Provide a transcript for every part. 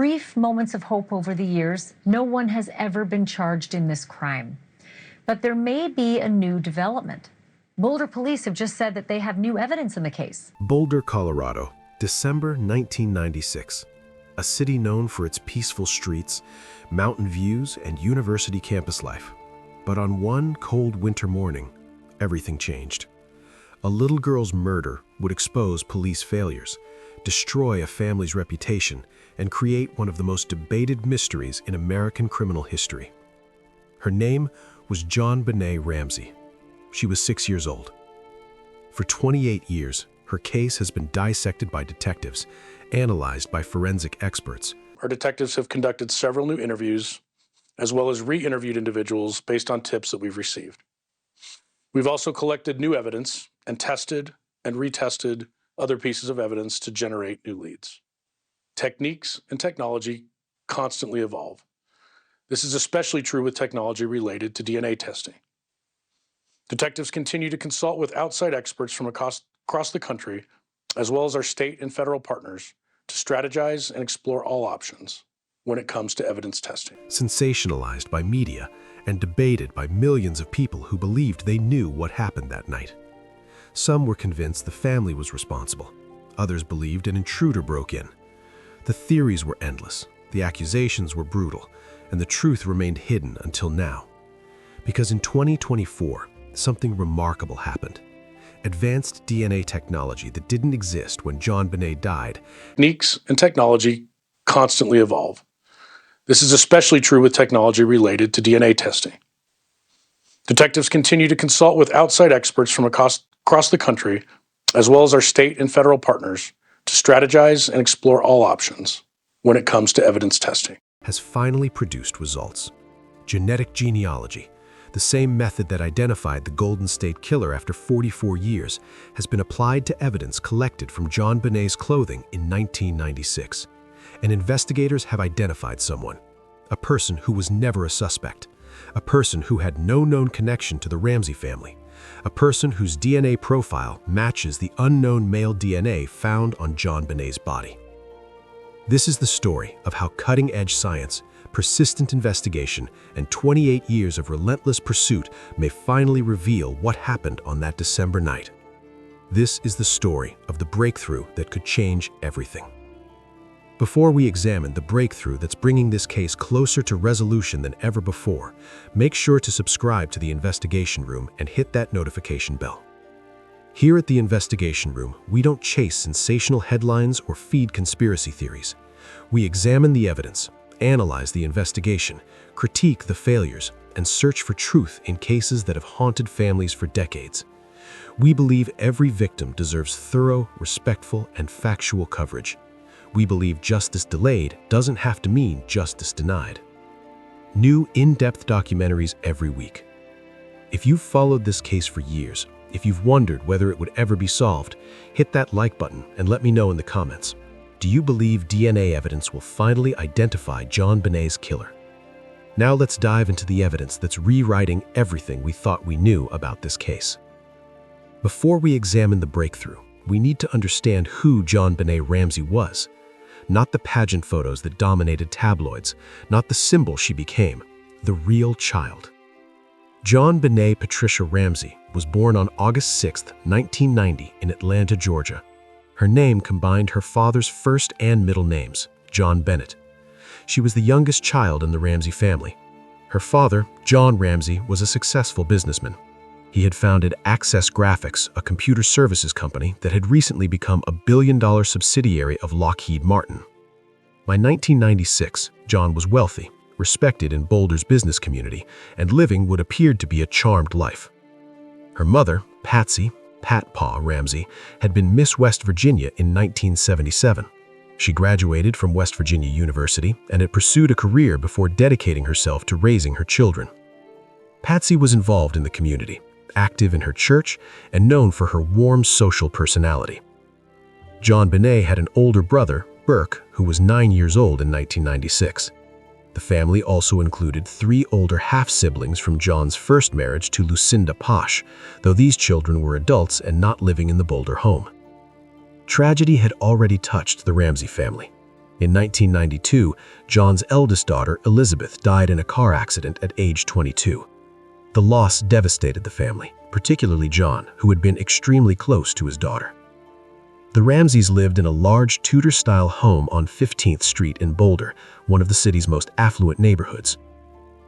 brief moments of hope over the years, no one has ever been charged in this crime. But there may be a new development. Boulder police have just said that they have new evidence in the case. Boulder, Colorado, December 1996. A city known for its peaceful streets, mountain views, and university campus life. But on one cold winter morning, everything changed. A little girl's murder would expose police failures, destroy a family's reputation, and create one of the most debated mysteries in American criminal history. Her name was JonBenét Ramsey. She was 6 years old. For 28 years, her case has been dissected by detectives, analyzed by forensic experts. Our detectives have conducted several new interviews, as well as re-interviewed individuals based on tips that we've received. We've also collected new evidence and tested and retested other pieces of evidence to generate new leads. Techniques and technology constantly evolve. This is especially true with technology related to DNA testing. Detectives continue to consult with outside experts from across the country, as well as our state and federal partners, to strategize and explore all options when it comes to evidence testing. Sensationalized by media and debated by millions of people who believed they knew what happened that night. Some were convinced the family was responsible. Others believed an intruder broke in. The theories were endless, the accusations were brutal, and the truth remained hidden until now. Because in 2024, something remarkable happened. Advanced DNA technology that didn't exist when JonBenét died. Techniques and technology constantly evolve. This is especially true with technology related to DNA testing. Detectives continue to consult with outside experts from across the country, as well as our state and federal partners, to strategize and explore all options when it comes to evidence testing. Has finally produced results. Genetic genealogy, the same method that identified the Golden State Killer after 44 years, has been applied to evidence collected from JonBenét's clothing in 1996. And investigators have identified someone, a person who was never a suspect, a person who had no known connection to the Ramsey family, a person whose DNA profile matches the unknown male DNA found on JonBenét's body. This is the story of how cutting-edge science, persistent investigation, and 28 years of relentless pursuit may finally reveal what happened on that December night. This is the story of the breakthrough that could change everything. Before we examine the breakthrough that's bringing this case closer to resolution than ever before, make sure to subscribe to the Investigation Room and hit that notification bell. Here at the Investigation Room, we don't chase sensational headlines or feed conspiracy theories. We examine the evidence, analyze the investigation, critique the failures, and search for truth in cases that have haunted families for decades. We believe every victim deserves thorough, respectful, and factual coverage. We believe justice delayed doesn't have to mean justice denied. New in-depth documentaries every week. If you've followed this case for years, if you've wondered whether it would ever be solved, hit that like button and let me know in the comments. Do you believe DNA evidence will finally identify JonBenét's killer? Now let's dive into the evidence that's rewriting everything we thought we knew about this case. Before we examine the breakthrough, we need to understand who JonBenét Ramsey was. Not the pageant photos that dominated tabloids, not the symbol she became, the real child. JonBenét Patricia Ramsey was born on August 6, 1990 in Atlanta, Georgia. Her name combined her father's first and middle names, JonBenét. She was the youngest child in the Ramsey family. Her father, John Ramsey, was a successful businessman. He had founded Access Graphics, a computer services company that had recently become a billion-dollar subsidiary of Lockheed Martin. By 1996, John was wealthy, respected in Boulder's business community, and living what appeared to be a charmed life. Her mother, Patsy, Pat Pa Ramsey, had been Miss West Virginia in 1977. She graduated from West Virginia University and had pursued a career before dedicating herself to raising her children. Patsy was involved in the community, active in her church, and known for her warm social personality. JonBenét had an older brother, Burke, who was 9 years old in 1996. The family also included 3 older half-siblings from John's first marriage to Lucinda Posh, though these children were adults and not living in the Boulder home. Tragedy had already touched the Ramsey family. In 1992, John's eldest daughter, Elizabeth, died in a car accident at age 22. The loss devastated the family, particularly John, who had been extremely close to his daughter. The Ramseys lived in a large Tudor-style home on 15th Street in Boulder, one of the city's most affluent neighborhoods.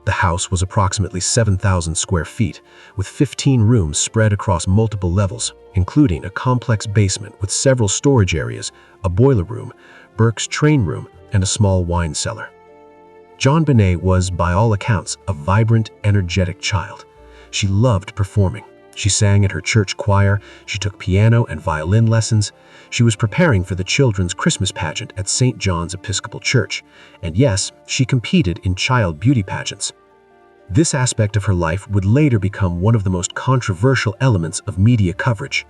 The house was approximately 7,000 square feet, with 15 rooms spread across multiple levels, including a complex basement with several storage areas, a boiler room, Burke's train room, and a small wine cellar. JonBenét was, by all accounts, a vibrant, energetic child. She loved performing. She sang at her church choir, she took piano and violin lessons, she was preparing for the children's Christmas pageant at St. John's Episcopal Church, and yes, she competed in child beauty pageants. This aspect of her life would later become one of the most controversial elements of media coverage.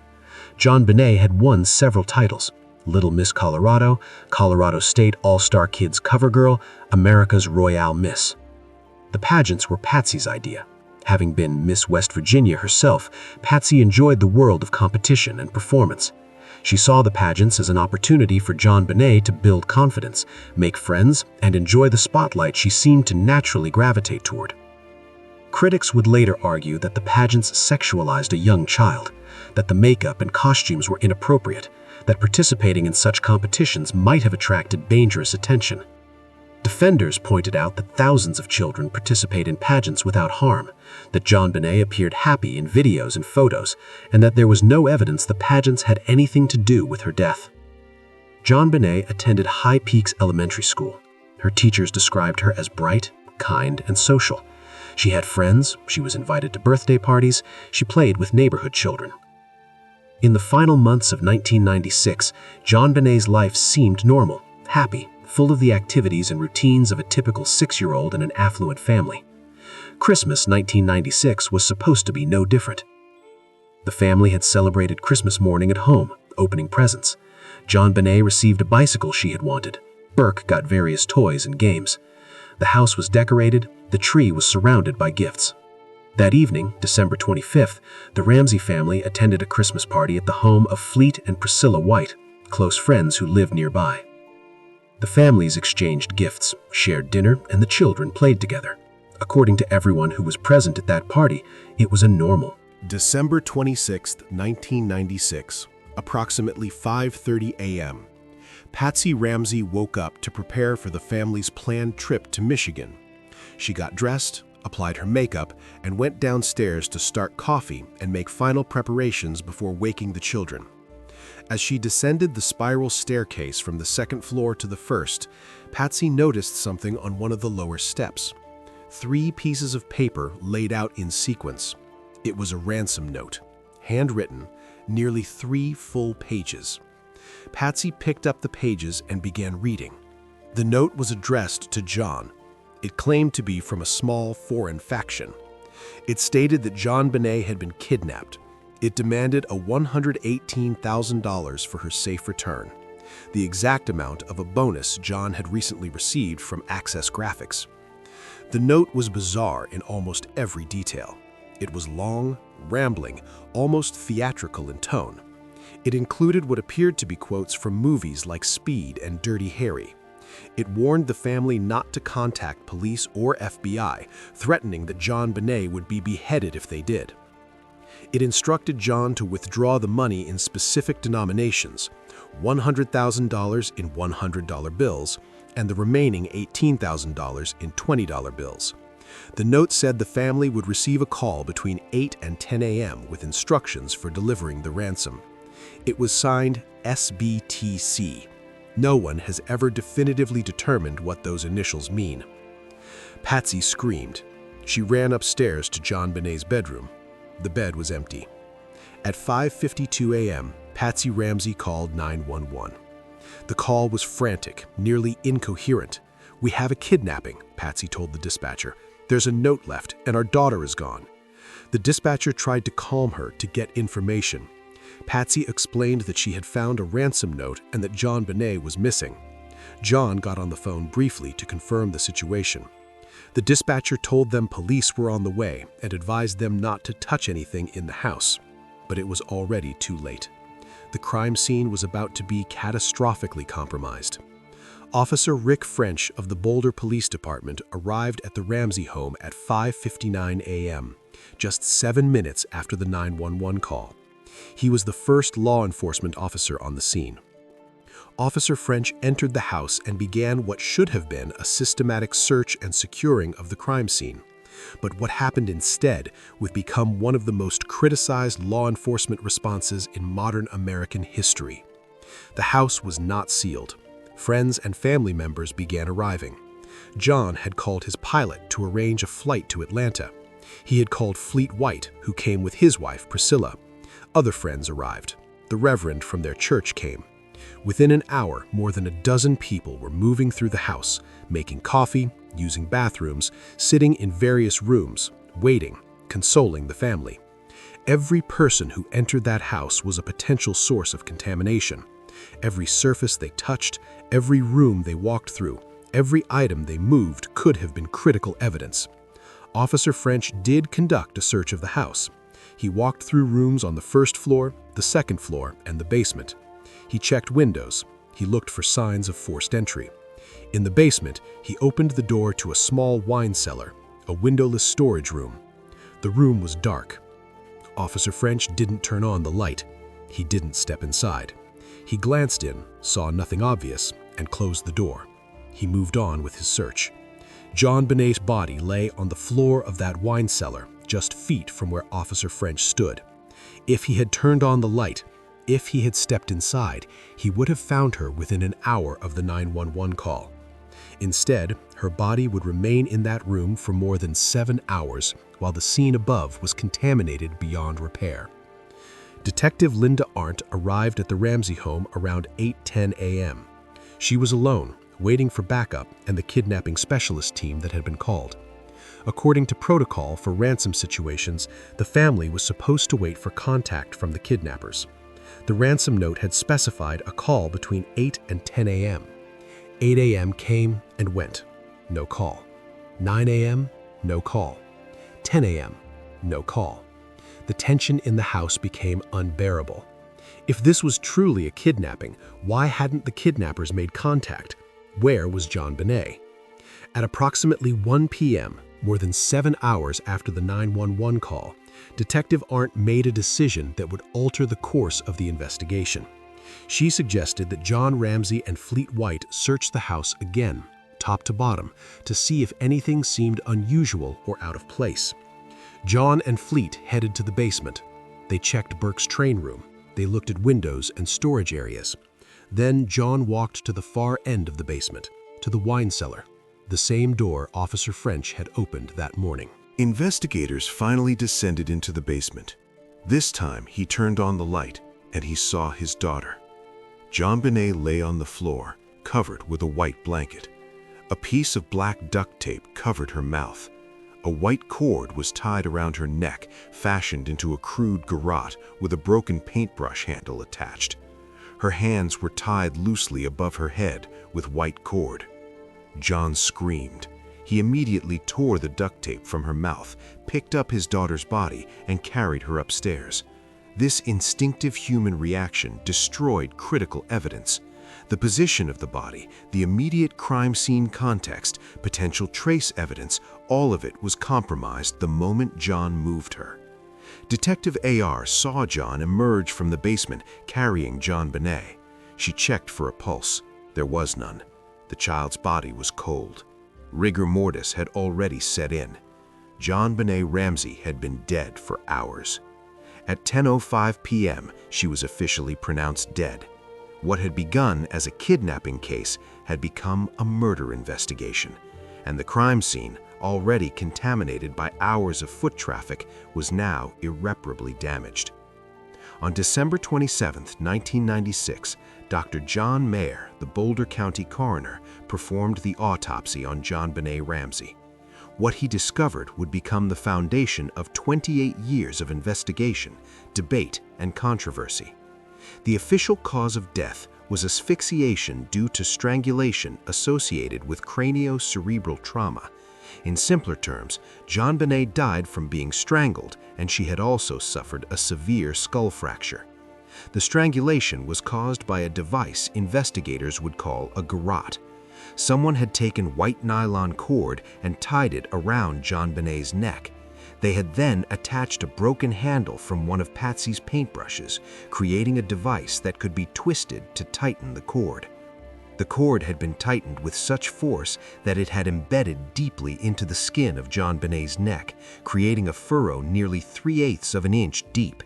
JonBenét had won several titles: Little Miss Colorado, Colorado State All-Star Kids Cover Girl, America's Royale Miss. The pageants were Patsy's idea. Having been Miss West Virginia herself, Patsy enjoyed the world of competition and performance. She saw the pageants as an opportunity for JonBenét to build confidence, make friends, and enjoy the spotlight she seemed to naturally gravitate toward. Critics would later argue that the pageants sexualized a young child, that the makeup and costumes were inappropriate, that participating in such competitions might have attracted dangerous attention. Defenders pointed out that thousands of children participate in pageants without harm, that JonBenét appeared happy in videos and photos, and that there was no evidence the pageants had anything to do with her death. JonBenét attended High Peaks Elementary School. Her teachers described her as bright, kind, and social. She had friends, she was invited to birthday parties, she played with neighborhood children. In the final months of 1996, JonBenét's life seemed normal, happy, full of the activities and routines of a typical 6-year-old in an affluent family. Christmas 1996 was supposed to be no different. The family had celebrated Christmas morning at home, opening presents. JonBenét received a bicycle she had wanted. Burke got various toys and games. The house was decorated, the tree was surrounded by gifts. That evening, December 25th, the Ramsey family attended a Christmas party at the home of Fleet and Priscilla White, close friends who lived nearby. The families exchanged gifts, shared dinner, and the children played together. According to everyone who was present at that party, it was a normal. December 26, 1996, approximately 5:30 a.m. Patsy Ramsey woke up to prepare for the family's planned trip to Michigan. She got dressed, applied her makeup, and went downstairs to start coffee and make final preparations before waking the children. As she descended the spiral staircase from the second floor to the first, Patsy noticed something on one of the lower steps. 3 pieces of paper laid out in sequence. It was a ransom note, handwritten, nearly 3 full pages. Patsy picked up the pages and began reading. The note was addressed to John. It claimed to be from a small foreign faction. It stated that JonBenét had been kidnapped. It demanded a $118,000 for her safe return, the exact amount of a bonus John had recently received from Access Graphics. The note was bizarre in almost every detail. It was long, rambling, almost theatrical in tone. It included what appeared to be quotes from movies like Speed and Dirty Harry. It warned the family not to contact police or FBI, threatening that JonBenét would be beheaded if they did. It instructed John to withdraw the money in specific denominations, $100,000 in $100 bills, and the remaining $18,000 in $20 bills. The note said the family would receive a call between 8 and 10 a.m. with instructions for delivering the ransom. It was signed SBTC. No one has ever definitively determined what those initials mean. Patsy screamed. She ran upstairs to JonBenét's bedroom. The bed was empty. At 5:52 a.m., Patsy Ramsey called 911. The call was frantic, nearly incoherent. "We have a kidnapping," Patsy told the dispatcher. "There's a note left, and our daughter is gone." The dispatcher tried to calm her to get information. Patsy explained that she had found a ransom note and that JonBenét was missing. John got on the phone briefly to confirm the situation. The dispatcher told them police were on the way and advised them not to touch anything in the house. But it was already too late. The crime scene was about to be catastrophically compromised. Officer Rick French of the Boulder Police Department arrived at the Ramsey home at 5:59 a.m., just 7 minutes after the 911 call. He was the first law enforcement officer on the scene. Officer French entered the house and began what should have been a systematic search and securing of the crime scene. But what happened instead would become one of the most criticized law enforcement responses in modern American history. The house was not sealed. Friends and family members began arriving. John had called his pilot to arrange a flight to Atlanta. He had called Fleet White, who came with his wife, Priscilla. Other friends arrived. The Reverend from their church came. Within an hour, more than a dozen people were moving through the house, making coffee, using bathrooms, sitting in various rooms, waiting, consoling the family. Every person who entered that house was a potential source of contamination. Every surface they touched, every room they walked through, every item they moved could have been critical evidence. Officer French did conduct a search of the house. He walked through rooms on the first floor, the second floor, and the basement. He checked windows. He looked for signs of forced entry. In the basement, he opened the door to a small wine cellar, a windowless storage room. The room was dark. Officer French didn't turn on the light. He didn't step inside. He glanced in, saw nothing obvious, and closed the door. He moved on with his search. JonBenét's body lay on the floor of that wine cellar, just feet from where Officer French stood. If he had turned on the light, if he had stepped inside, he would have found her within an hour of the 911 call. Instead, her body would remain in that room for more than 7 hours while the scene above was contaminated beyond repair. Detective Linda Arndt arrived at the Ramsey home around 8:10 a.m. She was alone, waiting for backup and the kidnapping specialist team that had been called. According to protocol for ransom situations, the family was supposed to wait for contact from the kidnappers. The ransom note had specified a call between 8 and 10 a.m. 8 a.m. came and went. No call. 9 a.m. No call. 10 a.m. No call. The tension in the house became unbearable. If this was truly a kidnapping, why hadn't the kidnappers made contact? Where was JonBenét? At approximately 1 p.m., more than 7 hours after the 911 call, Detective Arndt made a decision that would alter the course of the investigation. She suggested that John Ramsey and Fleet White search the house again, top to bottom, to see if anything seemed unusual or out of place. John and Fleet headed to the basement. They checked Burke's train room. They looked at windows and storage areas. Then John walked to the far end of the basement, to the wine cellar, the same door Officer French had opened that morning. Investigators finally descended into the basement. This time, he turned on the light, and he saw his daughter. JonBenét lay on the floor, covered with a white blanket. A piece of black duct tape covered her mouth. A white cord was tied around her neck, fashioned into a crude garrote with a broken paintbrush handle attached. Her hands were tied loosely above her head with white cord. John screamed. He immediately tore the duct tape from her mouth, picked up his daughter's body, and carried her upstairs. This instinctive human reaction destroyed critical evidence. The position of the body, the immediate crime scene context, potential trace evidence, all of it was compromised the moment John moved her. Detective A.R. saw John emerge from the basement carrying JonBenét. She checked for a pulse. There was none. The child's body was cold. Rigor mortis had already set in. JonBenét Ramsey had been dead for hours. At 10:05 p.m., she was officially pronounced dead. What had begun as a kidnapping case had become a murder investigation, and the crime scene, already contaminated by hours of foot traffic, was now irreparably damaged. On December 27, 1996, Dr. John Mayer, the Boulder County coroner, performed the autopsy on JonBenét Ramsey. What he discovered would become the foundation of 28 years of investigation, debate, and controversy. The official cause of death was asphyxiation due to strangulation associated with craniocerebral trauma. In simpler terms, JonBenét died from being strangled, and she had also suffered a severe skull fracture. The strangulation was caused by a device investigators would call a garrote. Someone had taken white nylon cord and tied it around JonBenét's neck. They had then attached a broken handle from one of Patsy's paintbrushes, creating a device that could be twisted to tighten the cord. The cord had been tightened with such force that it had embedded deeply into the skin of JonBenét's neck, creating a furrow nearly 3/8 of an inch deep.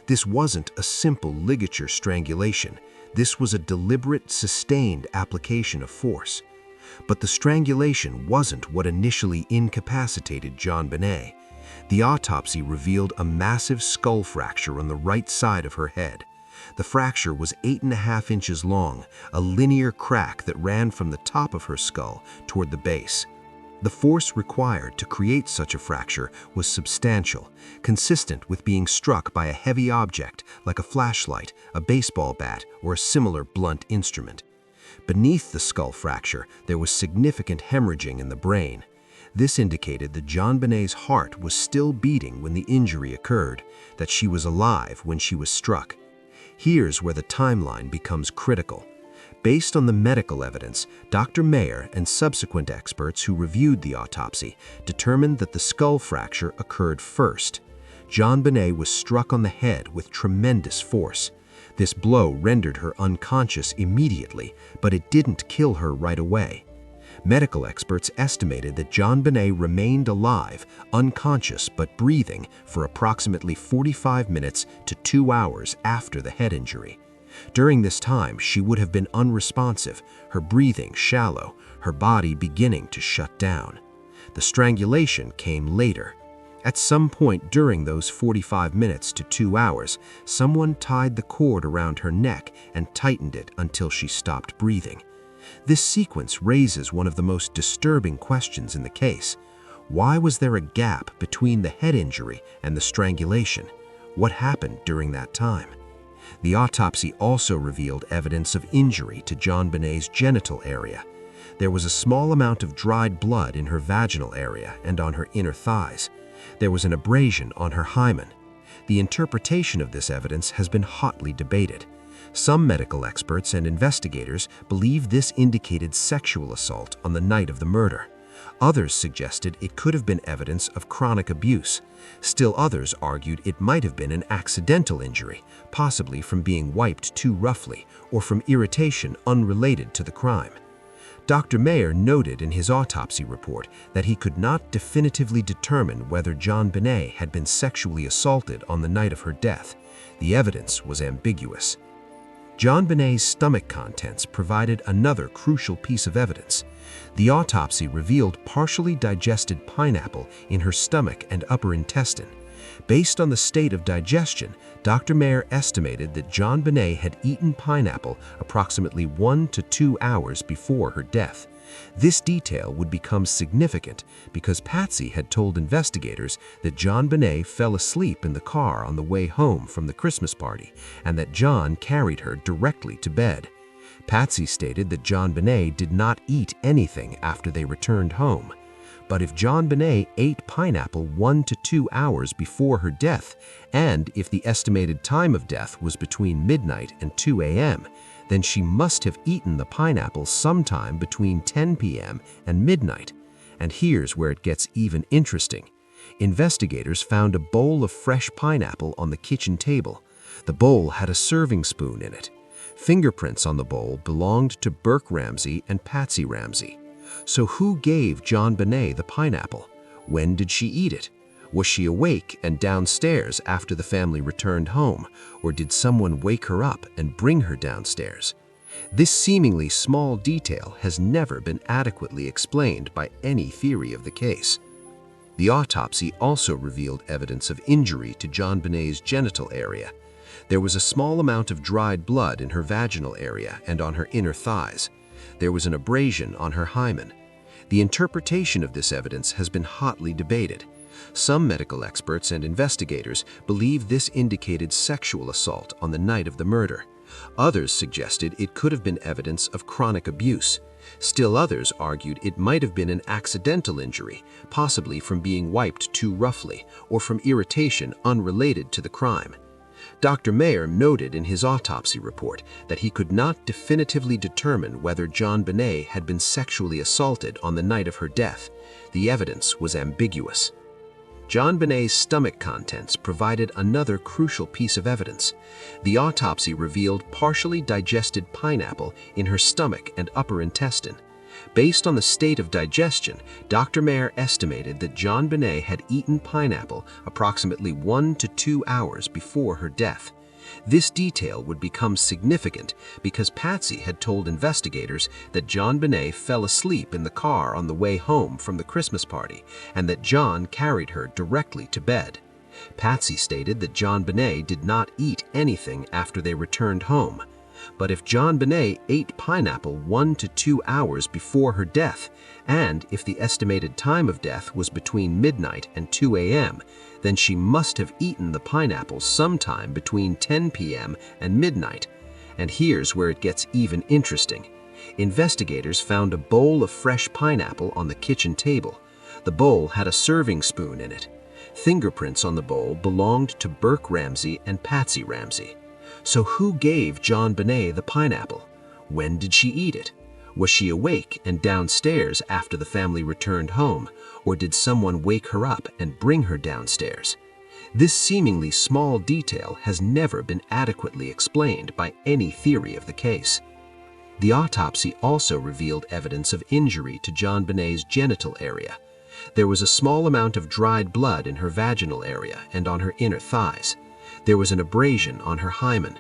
This wasn't a simple ligature strangulation. This was a deliberate, sustained application of force. But the strangulation wasn't what initially incapacitated JonBenét. The autopsy revealed a massive skull fracture on the right side of her head. The fracture was 8.5 inches long, a linear crack that ran from the top of her skull toward the base. The force required to create such a fracture was substantial, consistent with being struck by a heavy object like a flashlight, a baseball bat, or a similar blunt instrument. Beneath the skull fracture, there was significant hemorrhaging in the brain. This indicated that JonBenét's heart was still beating when the injury occurred, that she was alive when she was struck. Here's where the timeline becomes critical. Based on the medical evidence, Dr. Mayer and subsequent experts who reviewed the autopsy determined that the skull fracture occurred first. JonBenét was struck on the head with tremendous force. This blow rendered her unconscious immediately, but it didn't kill her right away. Medical experts estimated that JonBenét remained alive, unconscious but breathing for approximately 45 minutes to 2 hours after the head injury. During this time, she would have been unresponsive, her breathing shallow, her body beginning to shut down. The strangulation came later. At some point during those 45 minutes to 2 hours, someone tied the cord around her neck and tightened it until she stopped breathing. This sequence raises one of the most disturbing questions in the case. Why was there a gap between the head injury and the strangulation? What happened during that time? The autopsy also revealed evidence of injury to JonBenét's genital area. There was a small amount of dried blood in her vaginal area and on her inner thighs. There was an abrasion on her hymen. The interpretation of this evidence has been hotly debated. Some medical experts and investigators believe this indicated sexual assault on the night of the murder. Others suggested it could have been evidence of chronic abuse. Still others argued it might have been an accidental injury, possibly from being wiped too roughly or from irritation unrelated to the crime. Dr. Mayer noted in his autopsy report that he could not definitively determine whether JonBenét had been sexually assaulted on the night of her death. The evidence was ambiguous. JonBenét's stomach contents provided another crucial piece of evidence. The autopsy revealed partially digested pineapple in her stomach and upper intestine. Based on the state of digestion, Dr. Mayer estimated that JonBenét had eaten pineapple approximately 1 to 2 hours before her death. This detail would become significant because Patsy had told investigators that JonBenét fell asleep in the car on the way home from the Christmas party and that John carried her directly to bed. Patsy stated that JonBenét did not eat anything after they returned home. But if JonBenét ate pineapple 1 to 2 hours before her death, and if the estimated time of death was between midnight and 2 a.m., then she must have eaten the pineapple sometime between 10 p.m. and midnight. And here's where it gets even interesting. Investigators found a bowl of fresh pineapple on the kitchen table. The bowl had a serving spoon in it. Fingerprints on the bowl belonged to Burke Ramsey and Patsy Ramsey. So who gave JonBenét the pineapple? When did she eat it? Was she awake and downstairs after the family returned home, or did someone wake her up and bring her downstairs? This seemingly small detail has never been adequately explained by any theory of the case. The autopsy also revealed evidence of injury to JonBenét's genital area. There was a small amount of dried blood in her vaginal area and on her inner thighs. There was an abrasion on her hymen. The interpretation of this evidence has been hotly debated. Some medical experts and investigators believe this indicated sexual assault on the night of the murder. Others suggested it could have been evidence of chronic abuse. Still others argued it might have been an accidental injury, possibly from being wiped too roughly or from irritation unrelated to the crime. Dr. Mayer noted in his autopsy report that he could not definitively determine whether JonBenét had been sexually assaulted on the night of her death. The evidence was ambiguous. JonBenét's stomach contents provided another crucial piece of evidence. The autopsy revealed partially digested pineapple in her stomach and upper intestine. Based on the state of digestion, Dr. Mayer estimated that JonBenét had eaten pineapple approximately 1 to 2 hours before her death. This detail would become significant because Patsy had told investigators that JonBenét fell asleep in the car on the way home from the Christmas party and that John carried her directly to bed. Patsy stated that JonBenét did not eat anything after they returned home. But if JonBenét ate pineapple 1 to 2 hours before her death, and if the estimated time of death was between midnight and 2 a.m., then she must have eaten the pineapple sometime between 10 p.m. and midnight. And here's where it gets even interesting. Investigators found a bowl of fresh pineapple on the kitchen table. The bowl had a serving spoon in it. Fingerprints on the bowl belonged to Burke Ramsey and Patsy Ramsey. So who gave JonBenét the pineapple? When did she eat it? Was she awake and downstairs after the family returned home, or did someone wake her up and bring her downstairs? This seemingly small detail has never been adequately explained by any theory of the case. The autopsy also revealed evidence of injury to JonBenét's genital area. There was a small amount of dried blood in her vaginal area and on her inner thighs. There was an abrasion on her hymen.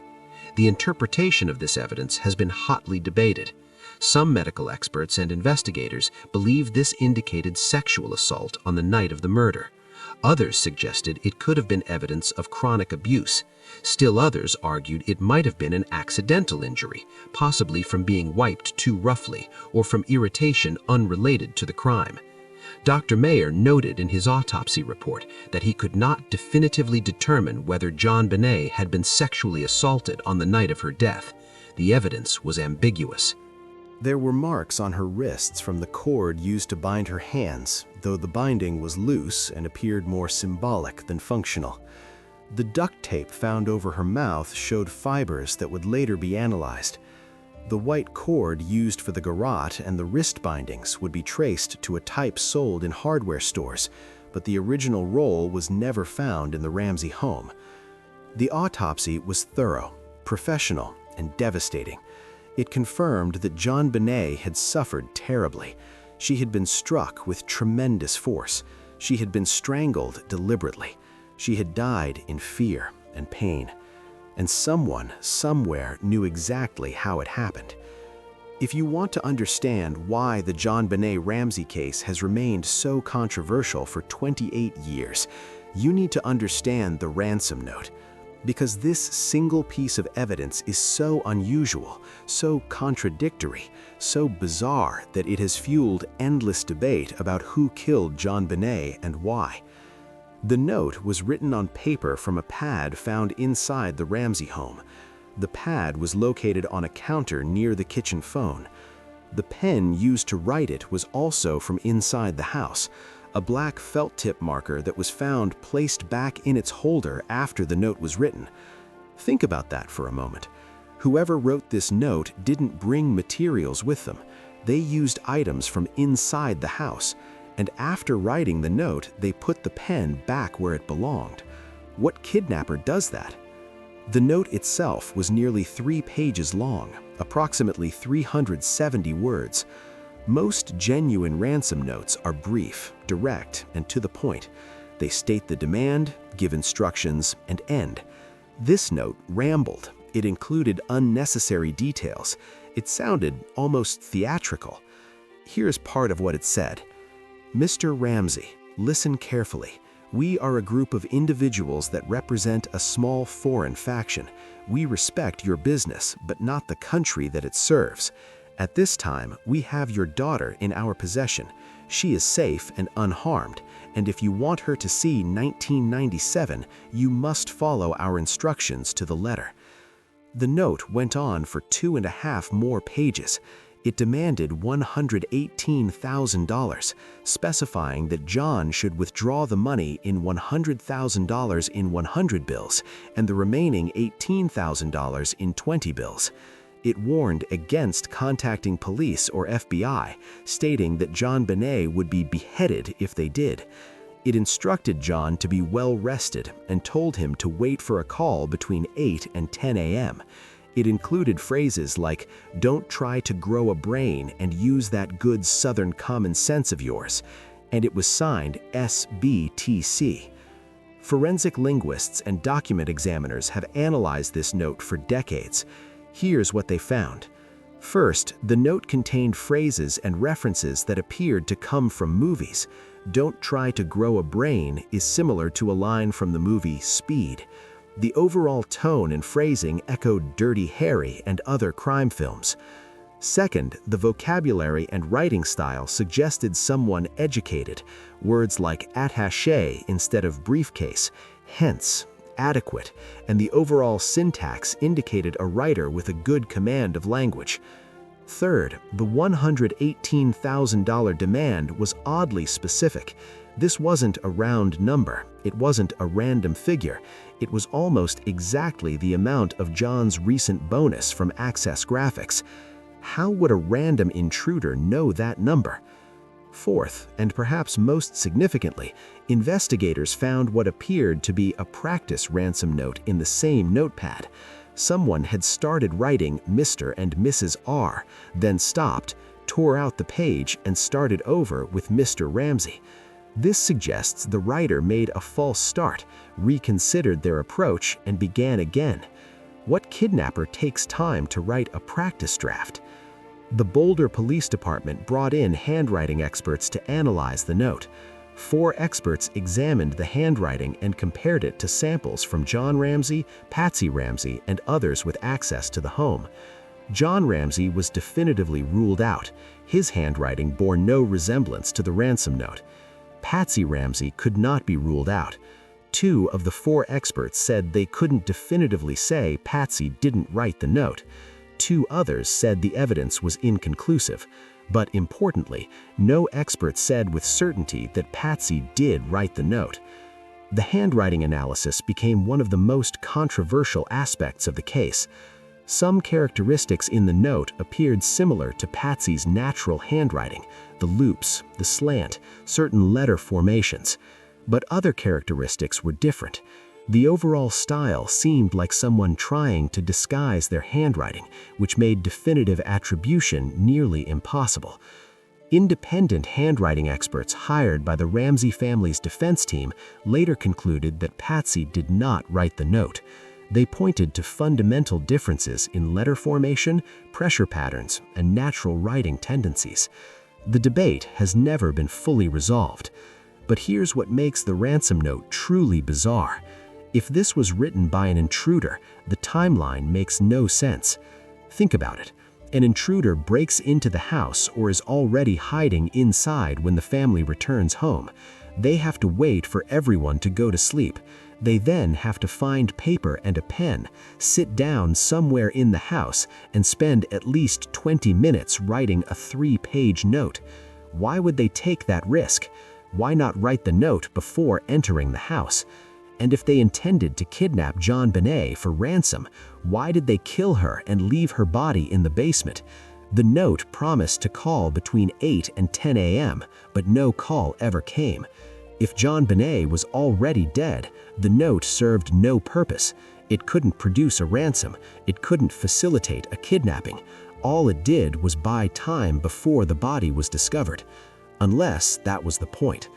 The interpretation of this evidence has been hotly debated. Some medical experts and investigators believe this indicated sexual assault on the night of the murder. Others suggested it could have been evidence of chronic abuse. Still others argued it might have been an accidental injury, possibly from being wiped too roughly or from irritation unrelated to the crime. Dr. Mayer noted in his autopsy report that he could not definitively determine whether JonBenét had been sexually assaulted on the night of her death. The evidence was ambiguous. There were marks on her wrists from the cord used to bind her hands, though the binding was loose and appeared more symbolic than functional. The duct tape found over her mouth showed fibers that would later be analyzed. The white cord used for the garrote and the wrist bindings would be traced to a type sold in hardware stores, but the original roll was never found in the Ramsey home. The autopsy was thorough, professional, and devastating. It confirmed that JonBenét had suffered terribly. She had been struck with tremendous force. She had been strangled deliberately. She had died in fear and pain. And someone, somewhere, knew exactly how it happened. If you want to understand why the JonBenét Ramsey case has remained so controversial for 28 years, you need to understand the ransom note. Because this single piece of evidence is so unusual, so contradictory, so bizarre that it has fueled endless debate about who killed JonBenét and why. The note was written on paper from a pad found inside the Ramsey home. The pad was located on a counter near the kitchen phone. The pen used to write it was also from inside the house, a black felt tip marker that was found placed back in its holder after the note was written. Think about that for a moment. Whoever wrote this note didn't bring materials with them. They used items from inside the house. And after writing the note, they put the pen back where it belonged. What kidnapper does that? The note itself was nearly 3 pages long, approximately 370 words. Most genuine ransom notes are brief, direct, and to the point. They state the demand, give instructions, and end. This note rambled. It included unnecessary details. It sounded almost theatrical. Here's part of what it said. Mr. Ramsey, listen carefully. We are a group of individuals that represent a small foreign faction. We respect your business, but not the country that it serves. At this time, we have your daughter in our possession. She is safe and unharmed, and if you want her to see 1997, you must follow our instructions to the letter. The note went on for 2.5 more pages. It demanded $118,000, specifying that John should withdraw the money in $100,000 in 100 bills and the remaining $18,000 in 20 bills. It warned against contacting police or FBI, stating that JonBenét would be beheaded if they did. It instructed John to be well rested and told him to wait for a call between 8 and 10 a.m. It included phrases like, "Don't try to grow a brain and use that good Southern common sense of yours," and it was signed SBTC. Forensic linguists and document examiners have analyzed this note for decades. Here's what they found. First, the note contained phrases and references that appeared to come from movies. "Don't try to grow a brain" is similar to a line from the movie Speed. The overall tone and phrasing echoed Dirty Harry and other crime films. Second, the vocabulary and writing style suggested someone educated. Words like attaché instead of briefcase, hence, adequate, and the overall syntax indicated a writer with a good command of language. Third, the $118,000 demand was oddly specific. This wasn't a round number. It wasn't a random figure. It was almost exactly the amount of John's recent bonus from Access Graphics. How would a random intruder know that number? Fourth, and perhaps most significantly, investigators found what appeared to be a practice ransom note in the same notepad. Someone had started writing Mr. and Mrs. R, then stopped, tore out the page, and started over with Mr. Ramsey. This suggests the writer made a false start, reconsidered their approach, and began again. What kidnapper takes time to write a practice draft? The Boulder Police Department brought in handwriting experts to analyze the note. 4 experts examined the handwriting and compared it to samples from John Ramsey, Patsy Ramsey, and others with access to the home. John Ramsey was definitively ruled out. His handwriting bore no resemblance to the ransom note. Patsy Ramsey could not be ruled out. 2 of the 4 experts said they couldn't definitively say Patsy didn't write the note. 2 others said the evidence was inconclusive. But importantly, no expert said with certainty that Patsy did write the note. The handwriting analysis became one of the most controversial aspects of the case. Some characteristics in the note appeared similar to Patsy's natural handwriting, the loops, the slant, certain letter formations. But other characteristics were different. The overall style seemed like someone trying to disguise their handwriting, which made definitive attribution nearly impossible. Independent handwriting experts hired by the Ramsey family's defense team later concluded that Patsy did not write the note. They pointed to fundamental differences in letter formation, pressure patterns, and natural writing tendencies. The debate has never been fully resolved. But here's what makes the ransom note truly bizarre. If this was written by an intruder, the timeline makes no sense. Think about it. An intruder breaks into the house or is already hiding inside when the family returns home. They have to wait for everyone to go to sleep. They then have to find paper and a pen, sit down somewhere in the house, and spend at least 20 minutes writing a 3-page note. Why would they take that risk? Why not write the note before entering the house? And if they intended to kidnap JonBenét for ransom, why did they kill her and leave her body in the basement? The note promised to call between 8 and 10 a.m., but no call ever came. If JonBenét was already dead, the note served no purpose. It couldn't produce a ransom. It couldn't facilitate a kidnapping. All it did was buy time before the body was discovered. Unless that was the point.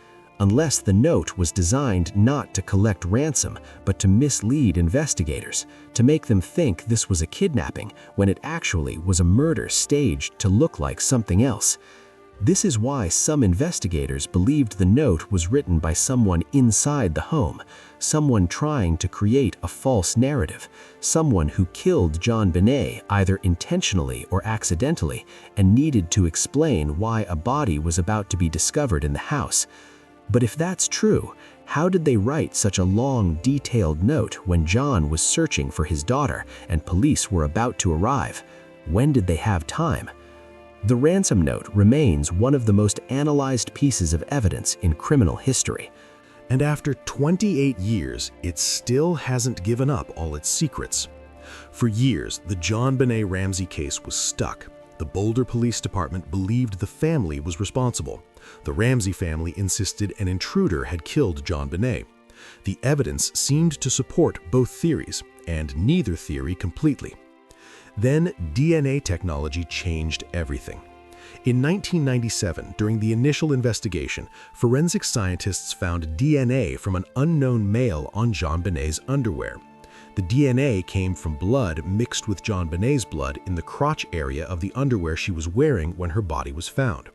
Unless the note was designed not to collect ransom, but to mislead investigators, to make them think this was a kidnapping when it actually was a murder staged to look like something else. This is why some investigators believed the note was written by someone inside the home, someone trying to create a false narrative, someone who killed JonBenét either intentionally or accidentally and needed to explain why a body was about to be discovered in the house. But if that's true, how did they write such a long, detailed note when John was searching for his daughter and police were about to arrive? When did they have time? The ransom note remains one of the most analyzed pieces of evidence in criminal history. And after 28 years, it still hasn't given up all its secrets. For years, the JonBenét Ramsey case was stuck. The Boulder Police Department believed the family was responsible. The Ramsey family insisted an intruder had killed JonBenét. The evidence seemed to support both theories, and neither theory completely. Then DNA technology changed everything. In 1997, during the initial investigation, forensic scientists found DNA from an unknown male on JonBenét's underwear. The DNA came from blood mixed with JonBenét's blood in the crotch area of the underwear she was wearing when her body was found.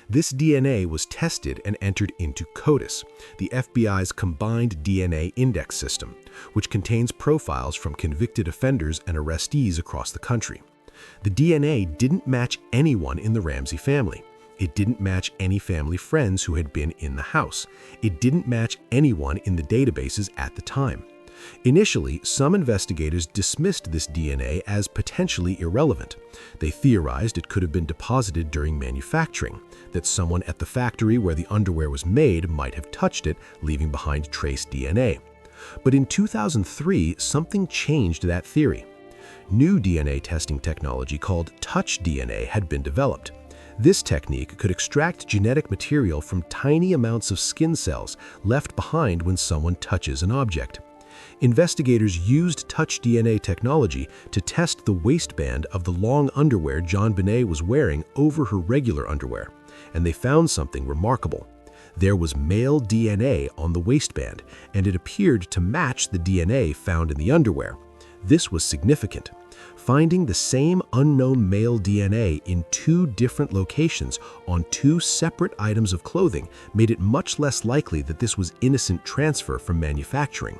This DNA was tested and entered into CODIS, the FBI's combined DNA index system, which contains profiles from convicted offenders and arrestees across the country. The DNA didn't match anyone in the Ramsey family. It didn't match any family friends who had been in the house. It didn't match anyone in the databases at the time. Initially, some investigators dismissed this DNA as potentially irrelevant. They theorized it could have been deposited during manufacturing, that someone at the factory where the underwear was made might have touched it, leaving behind trace DNA. But in 2003, something changed that theory. New DNA testing technology called touch DNA had been developed. This technique could extract genetic material from tiny amounts of skin cells left behind when someone touches an object. Investigators used touch DNA technology to test the waistband of the long underwear JonBenét was wearing over her regular underwear, and they found something remarkable. There was male DNA on the waistband, and it appeared to match the DNA found in the underwear. This was significant. Finding the same unknown male DNA in two different locations on two separate items of clothing made it much less likely that this was innocent transfer from manufacturing.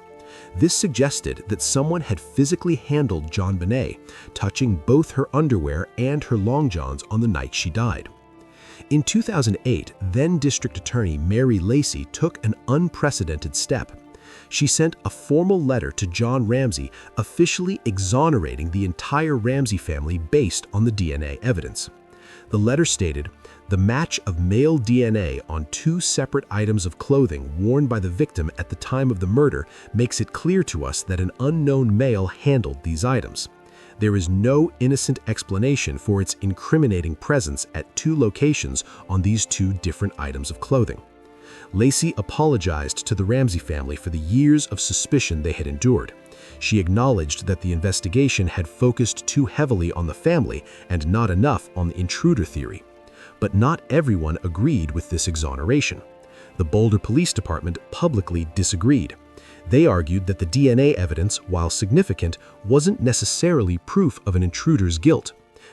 This suggested that someone had physically handled JonBenét, touching both her underwear and her long johns on the night she died. In 2008, then District Attorney Mary Lacy took an unprecedented step. She sent a formal letter to John Ramsey officially exonerating the entire Ramsey family based on the DNA evidence. The letter stated, "The match of male DNA on two separate items of clothing worn by the victim at the time of the murder makes it clear to us that an unknown male handled these items. There is no innocent explanation for its incriminating presence at two locations on these two different items of clothing." Lacy apologized to the Ramsey family for the years of suspicion they had endured. She acknowledged that the investigation had focused too heavily on the family and not enough on the intruder theory. But not everyone agreed with this exoneration. The Boulder Police Department publicly disagreed. They argued that the DNA evidence, while significant, wasn't necessarily proof of an intruder's guilt.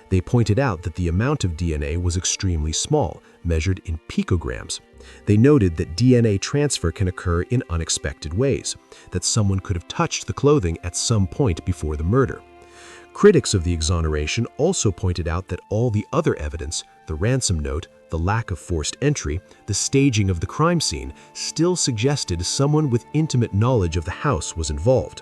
They pointed out that the amount of DNA was extremely small, measured in picograms. They noted that DNA transfer can occur in unexpected ways, that someone could have touched the clothing at some point before the murder. Critics of the exoneration also pointed out that all the other evidence, the ransom note, the lack of forced entry, the staging of the crime scene, still suggested someone with intimate knowledge of the house was involved.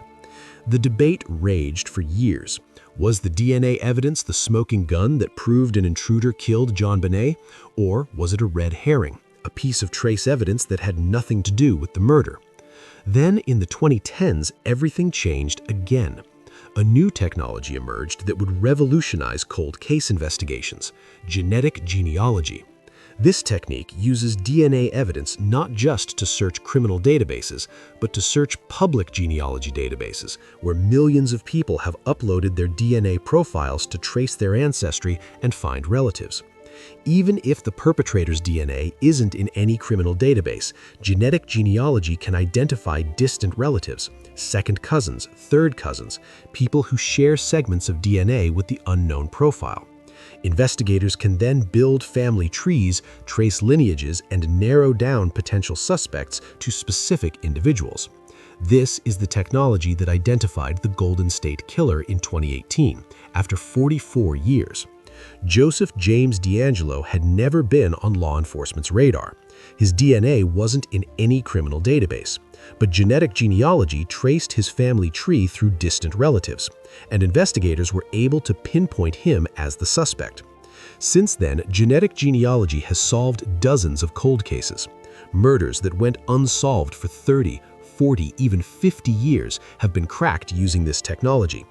The debate raged for years. Was the DNA evidence the smoking gun that proved an intruder killed JonBenét, or was it a red herring, a piece of trace evidence that had nothing to do with the murder? Then in the 2010s, everything changed again. A new technology emerged that would revolutionize cold case investigations: genetic genealogy. This technique uses DNA evidence not just to search criminal databases, but to search public genealogy databases, where millions of people have uploaded their DNA profiles to trace their ancestry and find relatives. Even if the perpetrator's DNA isn't in any criminal database, genetic genealogy can identify distant relatives, second cousins, third cousins, people who share segments of DNA with the unknown profile. Investigators can then build family trees, trace lineages, and narrow down potential suspects to specific individuals. This is the technology that identified the Golden State Killer in 2018, after 44 years. Joseph James DeAngelo had never been on law enforcement's radar. His DNA wasn't in any criminal database, but genetic genealogy traced his family tree through distant relatives, and investigators were able to pinpoint him as the suspect. Since then, genetic genealogy has solved dozens of cold cases. Murders that went unsolved for 30, 40, even 50 years have been cracked using this technology.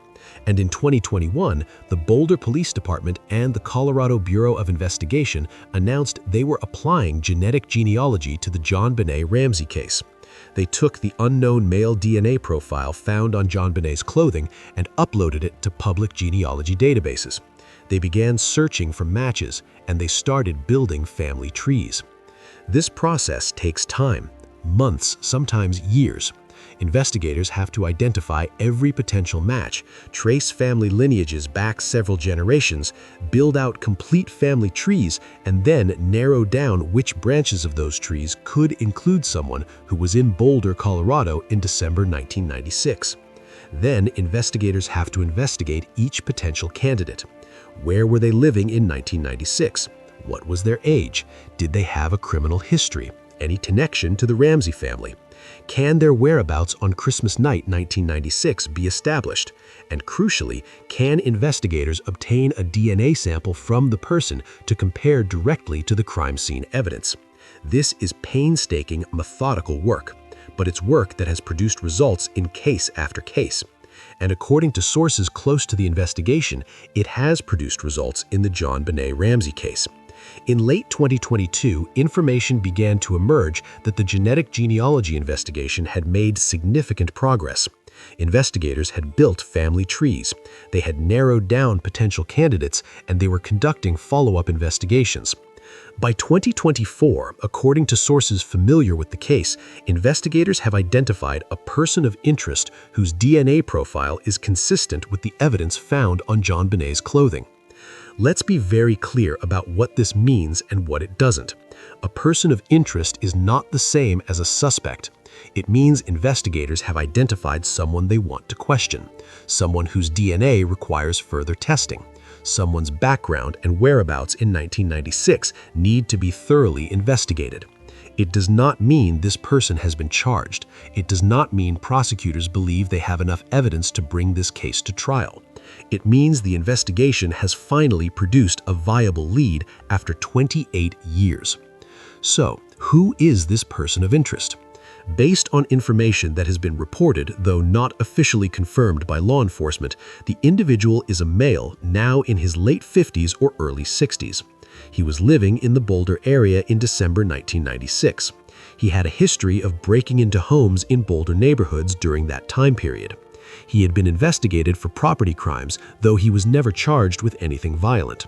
And in 2021, the Boulder Police Department and the Colorado Bureau of Investigation announced they were applying genetic genealogy to the JonBenét Ramsey case. They took the unknown male DNA profile found on JonBenét's clothing and uploaded it to public genealogy databases. They began searching for matches, and they started building family trees. This process takes time, months, sometimes years. Investigators have to identify every potential match, trace family lineages back several generations, build out complete family trees, and then narrow down which branches of those trees could include someone who was in Boulder, Colorado in December 1996. Then investigators have to investigate each potential candidate. Where were they living in 1996? What was their age? Did they have a criminal history? Any connection to the Ramsey family? Can their whereabouts on Christmas night 1996 be established? And crucially, can investigators obtain a DNA sample from the person to compare directly to the crime scene evidence? This is painstaking, methodical work, but it's work that has produced results in case after case. And according to sources close to the investigation, it has produced results in the JonBenét Ramsey case. In late 2022, information began to emerge that the genetic genealogy investigation had made significant progress. Investigators had built family trees, they had narrowed down potential candidates, and they were conducting follow-up investigations. By 2024, according to sources familiar with the case, investigators have identified a person of interest whose DNA profile is consistent with the evidence found on JonBenét's clothing. Let's be very clear about what this means and what it doesn't. A person of interest is not the same as a suspect. It means investigators have identified someone they want to question, someone whose DNA requires further testing. Someone's background and whereabouts in 1996 need to be thoroughly investigated. It does not mean this person has been charged. It does not mean prosecutors believe they have enough evidence to bring this case to trial. It means the investigation has finally produced a viable lead after 28 years. So, who is this person of interest? Based on information that has been reported, though not officially confirmed by law enforcement, the individual is a male now in his late 50s or early 60s. He was living in the Boulder area in December 1996. He had a history of breaking into homes in Boulder neighborhoods during that time period. He had been investigated for property crimes, though he was never charged with anything violent.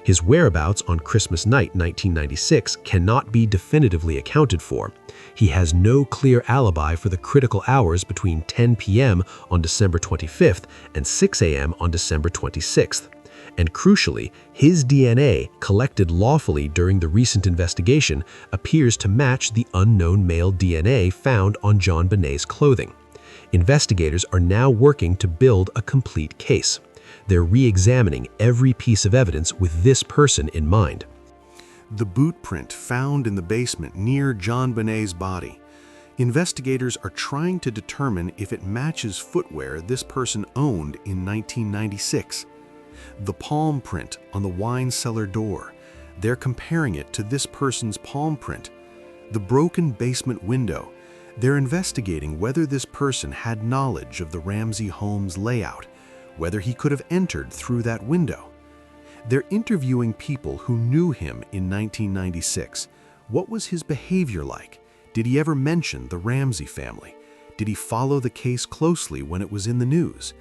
His whereabouts on Christmas night 1996 cannot be definitively accounted for. He has no clear alibi for the critical hours between 10 p.m. on December 25th and 6 a.m. on December 26th. And crucially, his DNA, collected lawfully during the recent investigation, appears to match the unknown male DNA found on JonBenét's clothing. Investigators are now working to build a complete case. They're re-examining every piece of evidence with this person in mind. The boot print found in the basement near JonBenét's body. Investigators are trying to determine if it matches footwear this person owned in 1996. The palm print on the wine cellar door. They're comparing it to this person's palm print. The broken basement window. They're investigating whether this person had knowledge of the Ramsey home's layout, whether he could have entered through that window. They're interviewing people who knew him in 1996. What was his behavior like? Did he ever mention the Ramsey family? Did he follow the case closely when it was in the news?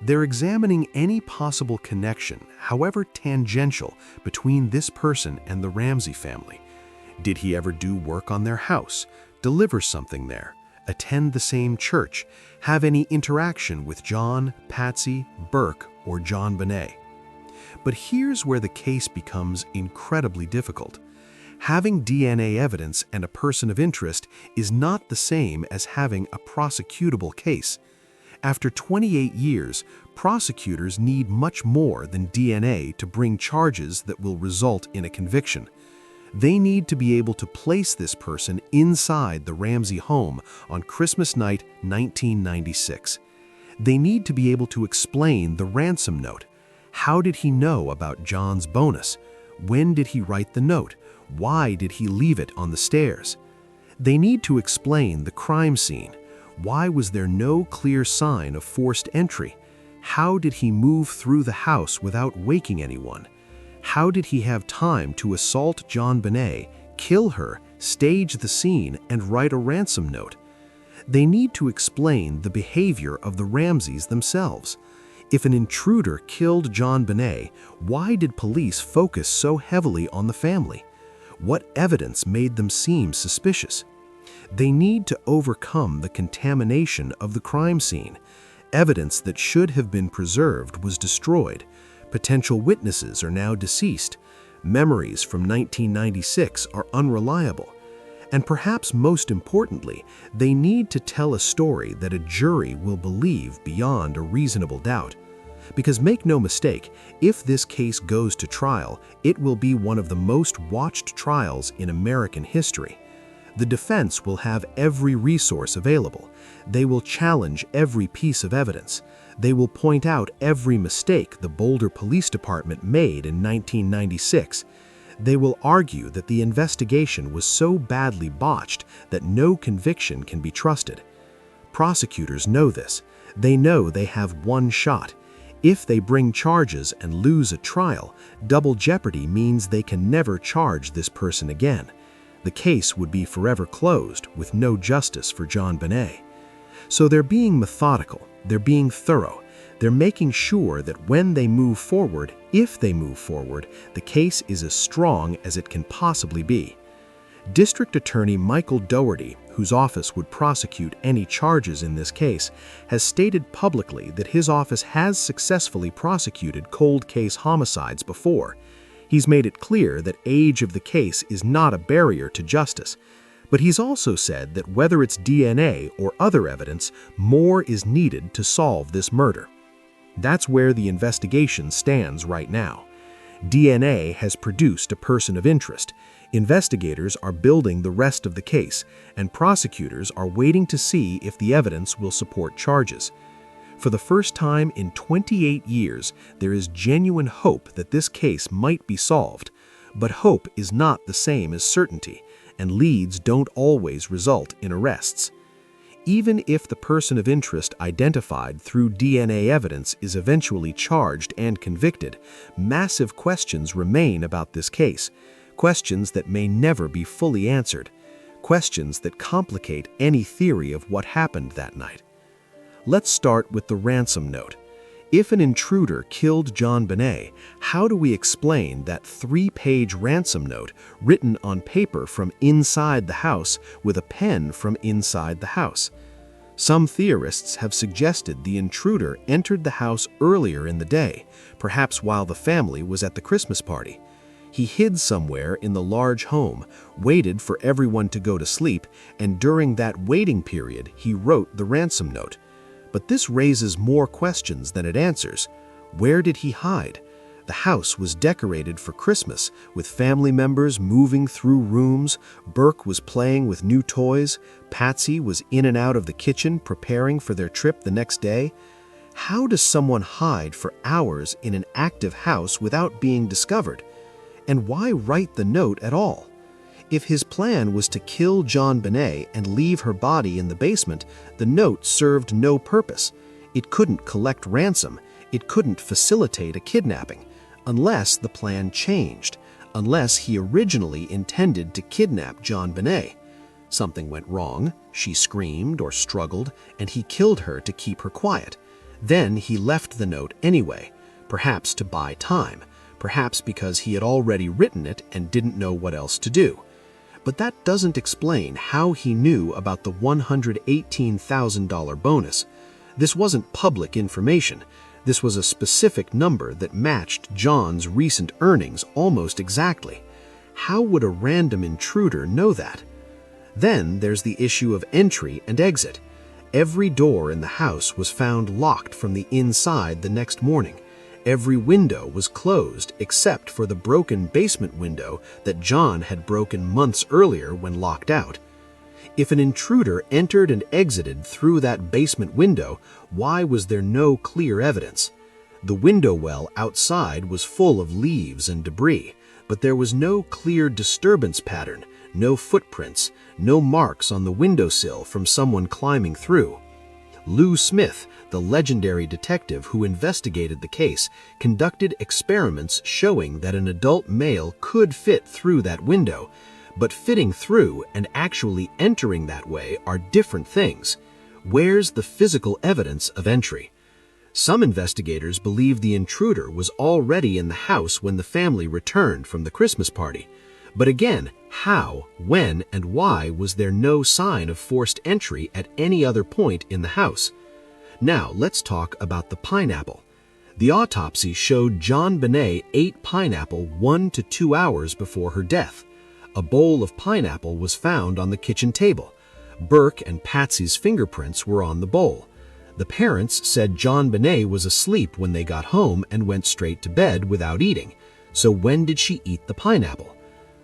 They're examining any possible connection, however tangential, between this person and the Ramsey family. Did he ever do work on their house, deliver something there, attend the same church, have any interaction with John, Patsy, Burke, or JonBenét? But here's where the case becomes incredibly difficult. Having DNA evidence and a person of interest is not the same as having a prosecutable case. After 28 years, prosecutors need much more than DNA to bring charges that will result in a conviction. They need to be able to place this person inside the Ramsey home on Christmas night 1996. They need to be able to explain the ransom note. How did he know about John's bonus? When did he write the note? Why did he leave it on the stairs? They need to explain the crime scene. Why was there no clear sign of forced entry? How did he move through the house without waking anyone? How did he have time to assault JonBenét, kill her, stage the scene, and write a ransom note? They need to explain the behavior of the Ramseys themselves. If an intruder killed JonBenét, why did police focus so heavily on the family? What evidence made them seem suspicious? They need to overcome the contamination of the crime scene. Evidence that should have been preserved was destroyed. Potential witnesses are now deceased. Memories from 1996 are unreliable. And perhaps most importantly, they need to tell a story that a jury will believe beyond a reasonable doubt. Because make no mistake, if this case goes to trial, it will be one of the most watched trials in American history. The defense will have every resource available. They will challenge every piece of evidence. They will point out every mistake the Boulder Police Department made in 1996. They will argue that the investigation was so badly botched that no conviction can be trusted. Prosecutors know this. They know they have one shot. If they bring charges and lose a trial, double jeopardy means they can never charge this person again. The case would be forever closed with no justice for JonBenét. So they're being methodical, they're being thorough, they're making sure that when they move forward, if they move forward, the case is as strong as it can possibly be. District Attorney Michael Dougherty, whose office would prosecute any charges in this case, has stated publicly that his office has successfully prosecuted cold case homicides before. He's made it clear that age of the case is not a barrier to justice. But he's also said that whether it's DNA or other evidence, more is needed to solve this murder. That's where the investigation stands right now. DNA has produced a person of interest. Investigators are building the rest of the case, and prosecutors are waiting to see if the evidence will support charges. For the first time in 28 years, there is genuine hope that this case might be solved. But hope is not the same as certainty, and leads don't always result in arrests. Even if the person of interest identified through DNA evidence is eventually charged and convicted, massive questions remain about this case, questions that may never be fully answered, questions that complicate any theory of what happened that night. Let's start with the ransom note. If an intruder killed JonBenét, how do we explain that 3-page ransom note written on paper from inside the house with a pen from inside the house? Some theorists have suggested the intruder entered the house earlier in the day, perhaps while the family was at the Christmas party. He hid somewhere in the large home, waited for everyone to go to sleep, and during that waiting period, he wrote the ransom note. But this raises more questions than it answers. Where did he hide? The house was decorated for Christmas, with family members moving through rooms. Burke was playing with new toys. Patsy was in and out of the kitchen preparing for their trip the next day. How does someone hide for hours in an active house without being discovered? And why write the note at all? If his plan was to kill JonBenét and leave her body in the basement, the note served no purpose. It couldn't collect ransom. It couldn't facilitate a kidnapping, unless the plan changed, unless he originally intended to kidnap JonBenét. Something went wrong, she screamed or struggled, and he killed her to keep her quiet. Then he left the note anyway, perhaps to buy time, perhaps because he had already written it and didn't know what else to do. But that doesn't explain how he knew about the $118,000 bonus. This wasn't public information. This was a specific number that matched John's recent earnings almost exactly. How would a random intruder know that? Then there's the issue of entry and exit. Every door in the house was found locked from the inside the next morning. Every window was closed except for the broken basement window that John had broken months earlier when locked out. If an intruder entered and exited through that basement window, why was there no clear evidence? The window well outside was full of leaves and debris. but there was no clear disturbance pattern, no footprints, no marks on the windowsill from someone climbing through. Lou Smith, the legendary detective who investigated the case, conducted experiments showing that an adult male could fit through that window, but fitting through and actually entering that way are different things. Where's the physical evidence of entry? Some investigators believe the intruder was already in the house when the family returned from the Christmas party. But again, how, when, and why was there no sign of forced entry at any other point in the house? Now, let's talk about the pineapple. The autopsy showed JonBenét ate pineapple 1 to 2 hours before her death. A bowl of pineapple was found on the kitchen table. Burke and Patsy's fingerprints were on the bowl. The parents said JonBenét was asleep when they got home and went straight to bed without eating. So when did she eat the pineapple?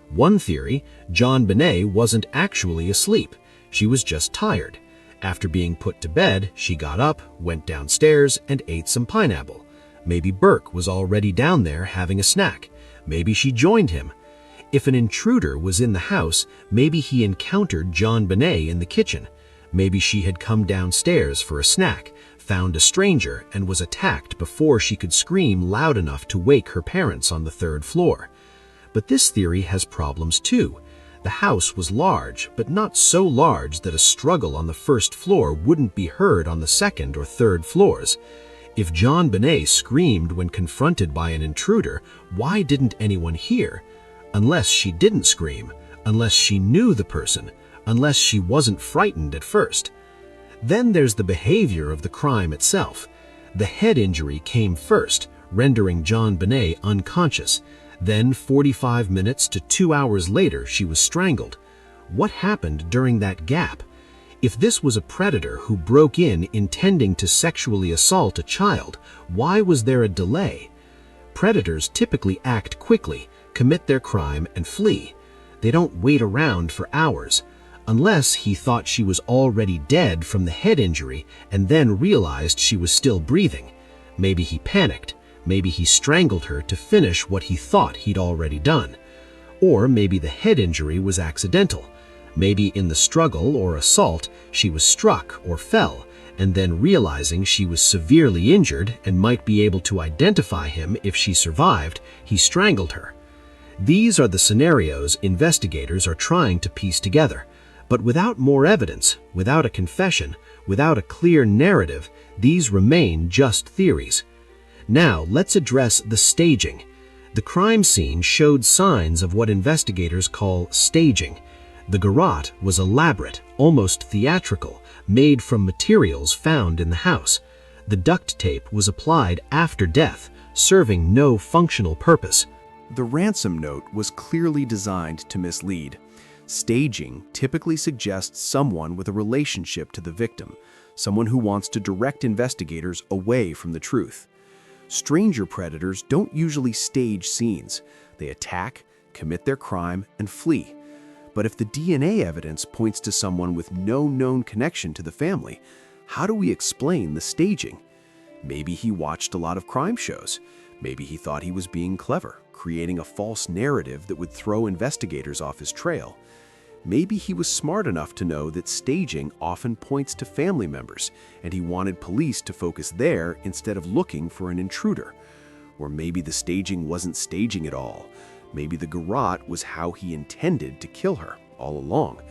One theory, JonBenét wasn't actually asleep. She was just tired. After being put to bed, she got up, went downstairs, and ate some pineapple. Maybe Burke was already down there having a snack. Maybe she joined him. If an intruder was in the house, maybe he encountered JonBenét in the kitchen. Maybe she had come downstairs for a snack, found a stranger, and was attacked before she could scream loud enough to wake her parents on the 3rd floor. But this theory has problems too. The house was large, but not so large that a struggle on the 1st floor wouldn't be heard on the 2nd or 3rd floors. If JonBenét screamed when confronted by an intruder, why didn't anyone hear? Unless she didn't scream, unless she knew the person, unless she wasn't frightened at first. Then there's the behavior of the crime itself. The head injury came first, rendering JonBenét unconscious. Then 45 minutes to 2 hours later, she was strangled. What happened during that gap? If this was a predator who broke in intending to sexually assault a child, why was there a delay? Predators typically act quickly, commit their crime, and flee. They don't wait around for hours. Unless he thought she was already dead from the head injury and then realized she was still breathing. Maybe he panicked. Maybe he strangled her to finish what he thought he'd already done. Or maybe the head injury was accidental. Maybe in the struggle or assault, she was struck or fell, and then realizing she was severely injured and might be able to identify him if she survived, he strangled her. These are the scenarios investigators are trying to piece together. But without more evidence, without a confession, without a clear narrative, these remain just theories. Now, let's address the staging. The crime scene showed signs of what investigators call staging. The garrote was elaborate, almost theatrical, made from materials found in the house. The duct tape was applied after death, serving no functional purpose. The ransom note was clearly designed to mislead. Staging typically suggests someone with a relationship to the victim, someone who wants to direct investigators away from the truth. Stranger predators don't usually stage scenes. They attack, commit their crime, and flee. But if the DNA evidence points to someone with no known connection to the family, how do we explain the staging? Maybe he watched a lot of crime shows. Maybe he thought he was being clever, creating a false narrative that would throw investigators off his trail. Maybe he was smart enough to know that staging often points to family members, and he wanted police to focus there instead of looking for an intruder. Or maybe the staging wasn't staging at all. Maybe the garrote was how he intended to kill her all along.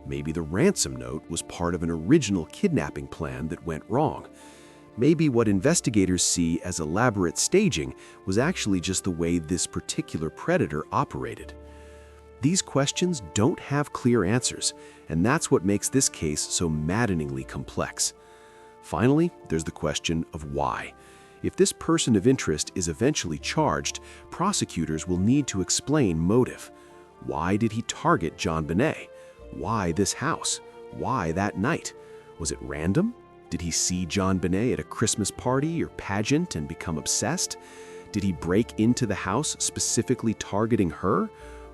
Maybe the ransom note was part of an original kidnapping plan that went wrong. Maybe what investigators see as elaborate staging was actually just the way this particular predator operated. These questions don't have clear answers, and that's what makes this case so maddeningly complex. Finally, there's the question of why. If this person of interest is eventually charged, prosecutors will need to explain motive. Why did he target JonBenét? Why this house? Why that night? Was it random? Did he see JonBenét at a Christmas party or pageant and become obsessed? Did he break into the house specifically targeting her?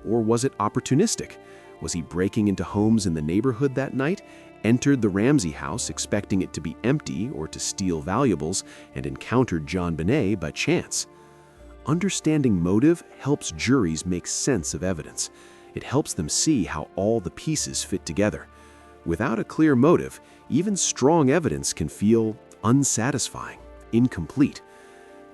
Or was it opportunistic? Was he breaking into homes in the neighborhood that night, entered the Ramsey house expecting it to be empty or to steal valuables, and encountered JonBenét by chance? Understanding motive helps juries make sense of evidence. It helps them see how all the pieces fit together. Without a clear motive, even strong evidence can feel unsatisfying, incomplete.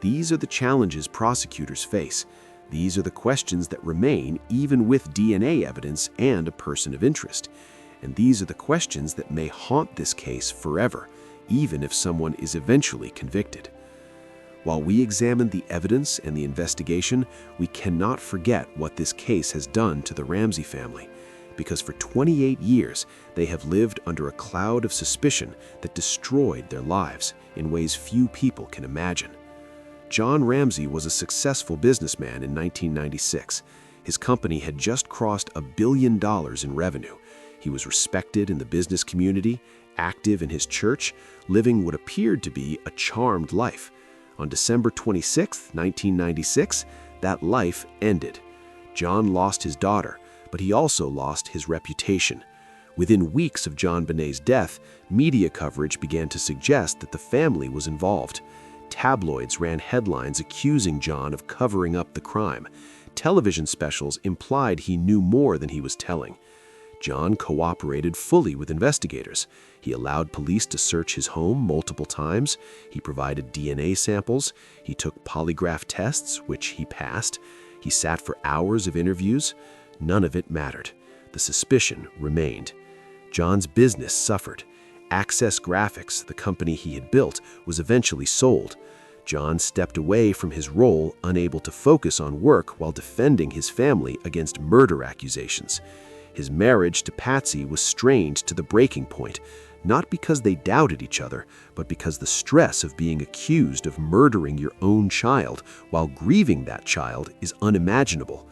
These are the challenges prosecutors face. These are the questions that remain even with DNA evidence and a person of interest. And these are the questions that may haunt this case forever, even if someone is eventually convicted. While we examine the evidence and the investigation, we cannot forget what this case has done to the Ramsey family, because for 28 years they have lived under a cloud of suspicion that destroyed their lives in ways few people can imagine. John Ramsey was a successful businessman in 1996. His company had just crossed $1 billion in revenue. He was respected in the business community, active in his church, living what appeared to be a charmed life. On December 26, 1996, that life ended. John lost his daughter, but he also lost his reputation. Within weeks of JonBenét's death, media coverage began to suggest that the family was involved. Tabloids ran headlines accusing John of covering up the crime. Television specials implied he knew more than he was telling. John cooperated fully with investigators. He allowed police to search his home multiple times. He provided DNA samples. He took polygraph tests, which he passed. He sat for hours of interviews. None of it mattered. The suspicion remained. John's business suffered. Access Graphics, the company he had built, was eventually sold. John stepped away from his role, unable to focus on work while defending his family against murder accusations. His marriage to Patsy was strained to the breaking point, not because they doubted each other, but because the stress of being accused of murdering your own child while grieving that child is unimaginable.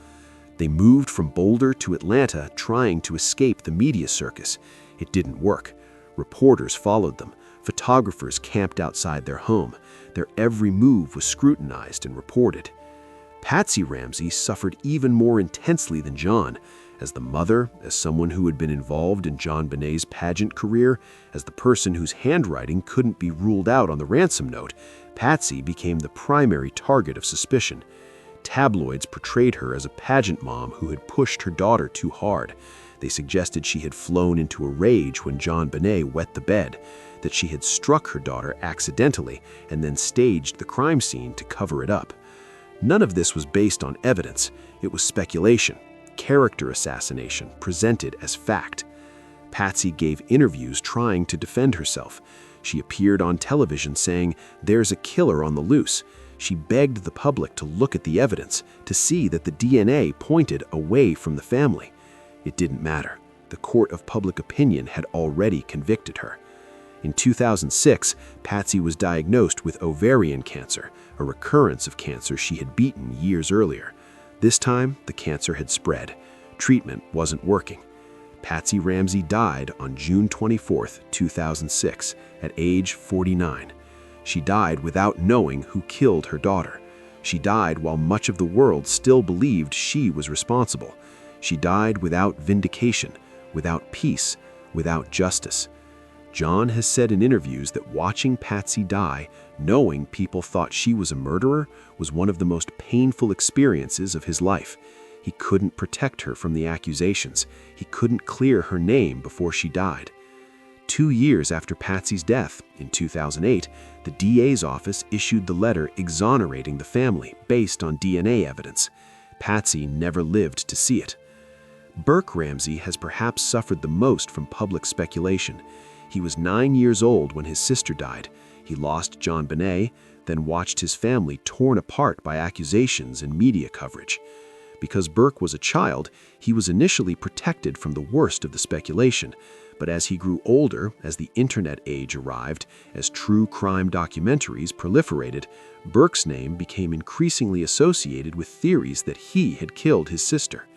They moved from Boulder to Atlanta trying to escape the media circus. It didn't work. Reporters followed them. Photographers camped outside their home. Their every move was scrutinized and reported. Patsy Ramsey suffered even more intensely than John. As the mother, as someone who had been involved in JonBenét's pageant career, as the person whose handwriting couldn't be ruled out on the ransom note, Patsy became the primary target of suspicion. Tabloids portrayed her as a pageant mom who had pushed her daughter too hard. They suggested she had flown into a rage when JonBenet wet the bed, that she had struck her daughter accidentally and then staged the crime scene to cover it up. None of this was based on evidence. It was speculation, character assassination presented as fact. Patsy gave interviews trying to defend herself. She appeared on television saying, "There's a killer on the loose." She begged the public to look at the evidence, to see that the DNA pointed away from the family. It didn't matter. The court of public opinion had already convicted her. In 2006, Patsy was diagnosed with ovarian cancer, a recurrence of cancer she had beaten years earlier. This time, the cancer had spread. Treatment wasn't working. Patsy Ramsey died on June 24, 2006, at age 49. She died without knowing who killed her daughter. She died while much of the world still believed she was responsible. She died without vindication, without peace, without justice. John has said in interviews that watching Patsy die, knowing people thought she was a murderer, was one of the most painful experiences of his life. He couldn't protect her from the accusations. He couldn't clear her name before she died. 2 years after Patsy's death, in 2008, the DA's office issued the letter exonerating the family based on DNA evidence. Patsy never lived to see it. Burke Ramsey has perhaps suffered the most from public speculation. He was 9 years old when his sister died. He lost JonBenet, then watched his family torn apart by accusations and media coverage. Because Burke was a child, he was initially protected from the worst of the speculation. But as he grew older, as the internet age arrived, as true crime documentaries proliferated, Burke's name became increasingly associated with theories that he had killed his sister.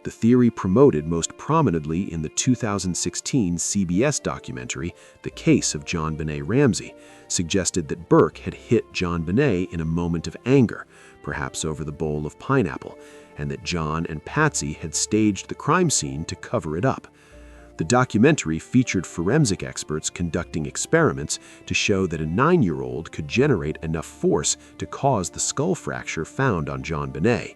The theory promoted most prominently in the 2016 CBS documentary, The Case of JonBenét Ramsey, suggested that Burke had hit JonBenet in a moment of anger, perhaps over the bowl of pineapple, and that John and Patsy had staged the crime scene to cover it up. The documentary featured forensic experts conducting experiments to show that a 9-year-old could generate enough force to cause the skull fracture found on JonBenét.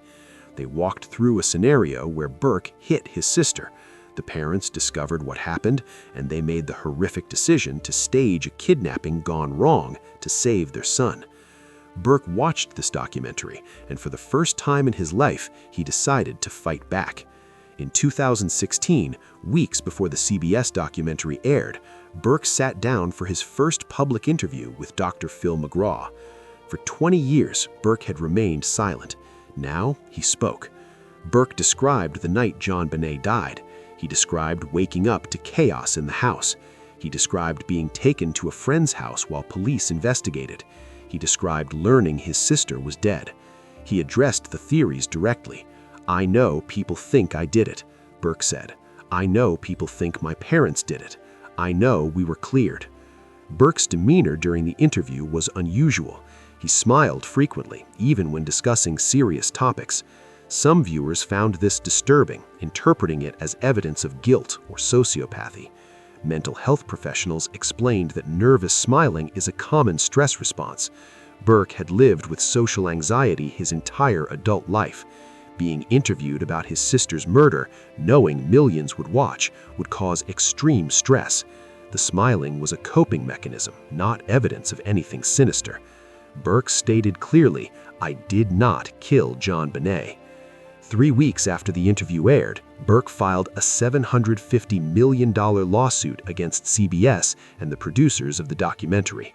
They walked through a scenario where Burke hit his sister. The parents discovered what happened, and they made the horrific decision to stage a kidnapping gone wrong to save their son. Burke watched this documentary, and for the first time in his life, he decided to fight back. In 2016, weeks before the CBS documentary aired, Burke sat down for his first public interview with Dr. Phil McGraw. For 20 years, Burke had remained silent. Now he spoke. Burke described the night JonBenét died. He described waking up to chaos in the house. He described being taken to a friend's house while police investigated. He described learning his sister was dead. He addressed the theories directly. "I know people think I did it," Burke said. "I know people think my parents did it. I know we were cleared." Burke's demeanor during the interview was unusual. He smiled frequently, even when discussing serious topics. Some viewers found this disturbing, interpreting it as evidence of guilt or sociopathy. Mental health professionals explained that nervous smiling is a common stress response. Burke had lived with social anxiety his entire adult life. Being interviewed about his sister's murder, knowing millions would watch, would cause extreme stress. The smiling was a coping mechanism, not evidence of anything sinister. Burke stated clearly, "I did not kill JonBenét." 3 weeks after the interview aired, Burke filed a $750 million lawsuit against CBS and the producers of the documentary.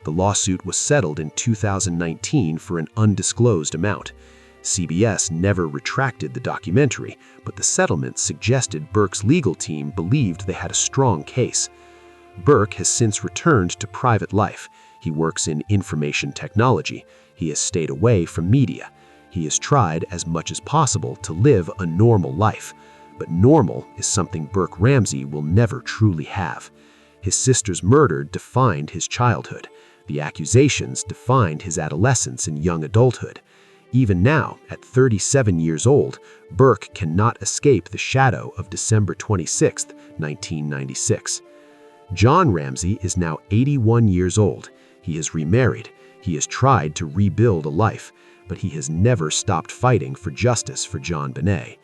The lawsuit was settled in 2019 for an undisclosed amount. CBS never retracted the documentary, but the settlement suggested Burke's legal team believed they had a strong case. Burke has since returned to private life. He works in information technology. He has stayed away from media. He has tried as much as possible to live a normal life. But normal is something Burke Ramsey will never truly have. His sister's murder defined his childhood. The accusations defined his adolescence and young adulthood. Even now, at 37 years old, Burke cannot escape the shadow of December 26, 1996. John Ramsey is now 81 years old. He has remarried. He has tried to rebuild a life, but he has never stopped fighting for justice for JonBenét.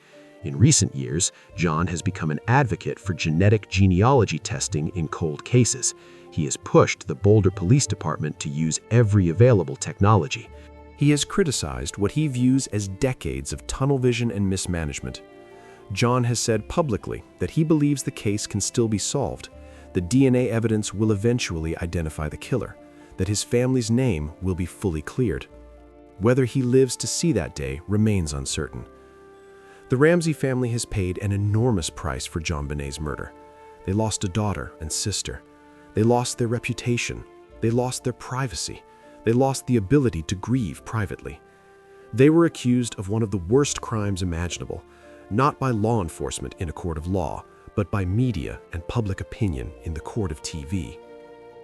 In recent years, John has become an advocate for genetic genealogy testing in cold cases. He has pushed the Boulder Police Department to use every available technology. He has criticized what he views as decades of tunnel vision and mismanagement. John has said publicly that he believes the case can still be solved, the DNA evidence will eventually identify the killer, that his family's name will be fully cleared. Whether he lives to see that day remains uncertain. The Ramsey family has paid an enormous price for JonBenét's murder. They lost a daughter and sister. They lost their reputation. They lost their privacy. They lost the ability to grieve privately. They were accused of one of the worst crimes imaginable, not by law enforcement in a court of law, but by media and public opinion in the court of TV.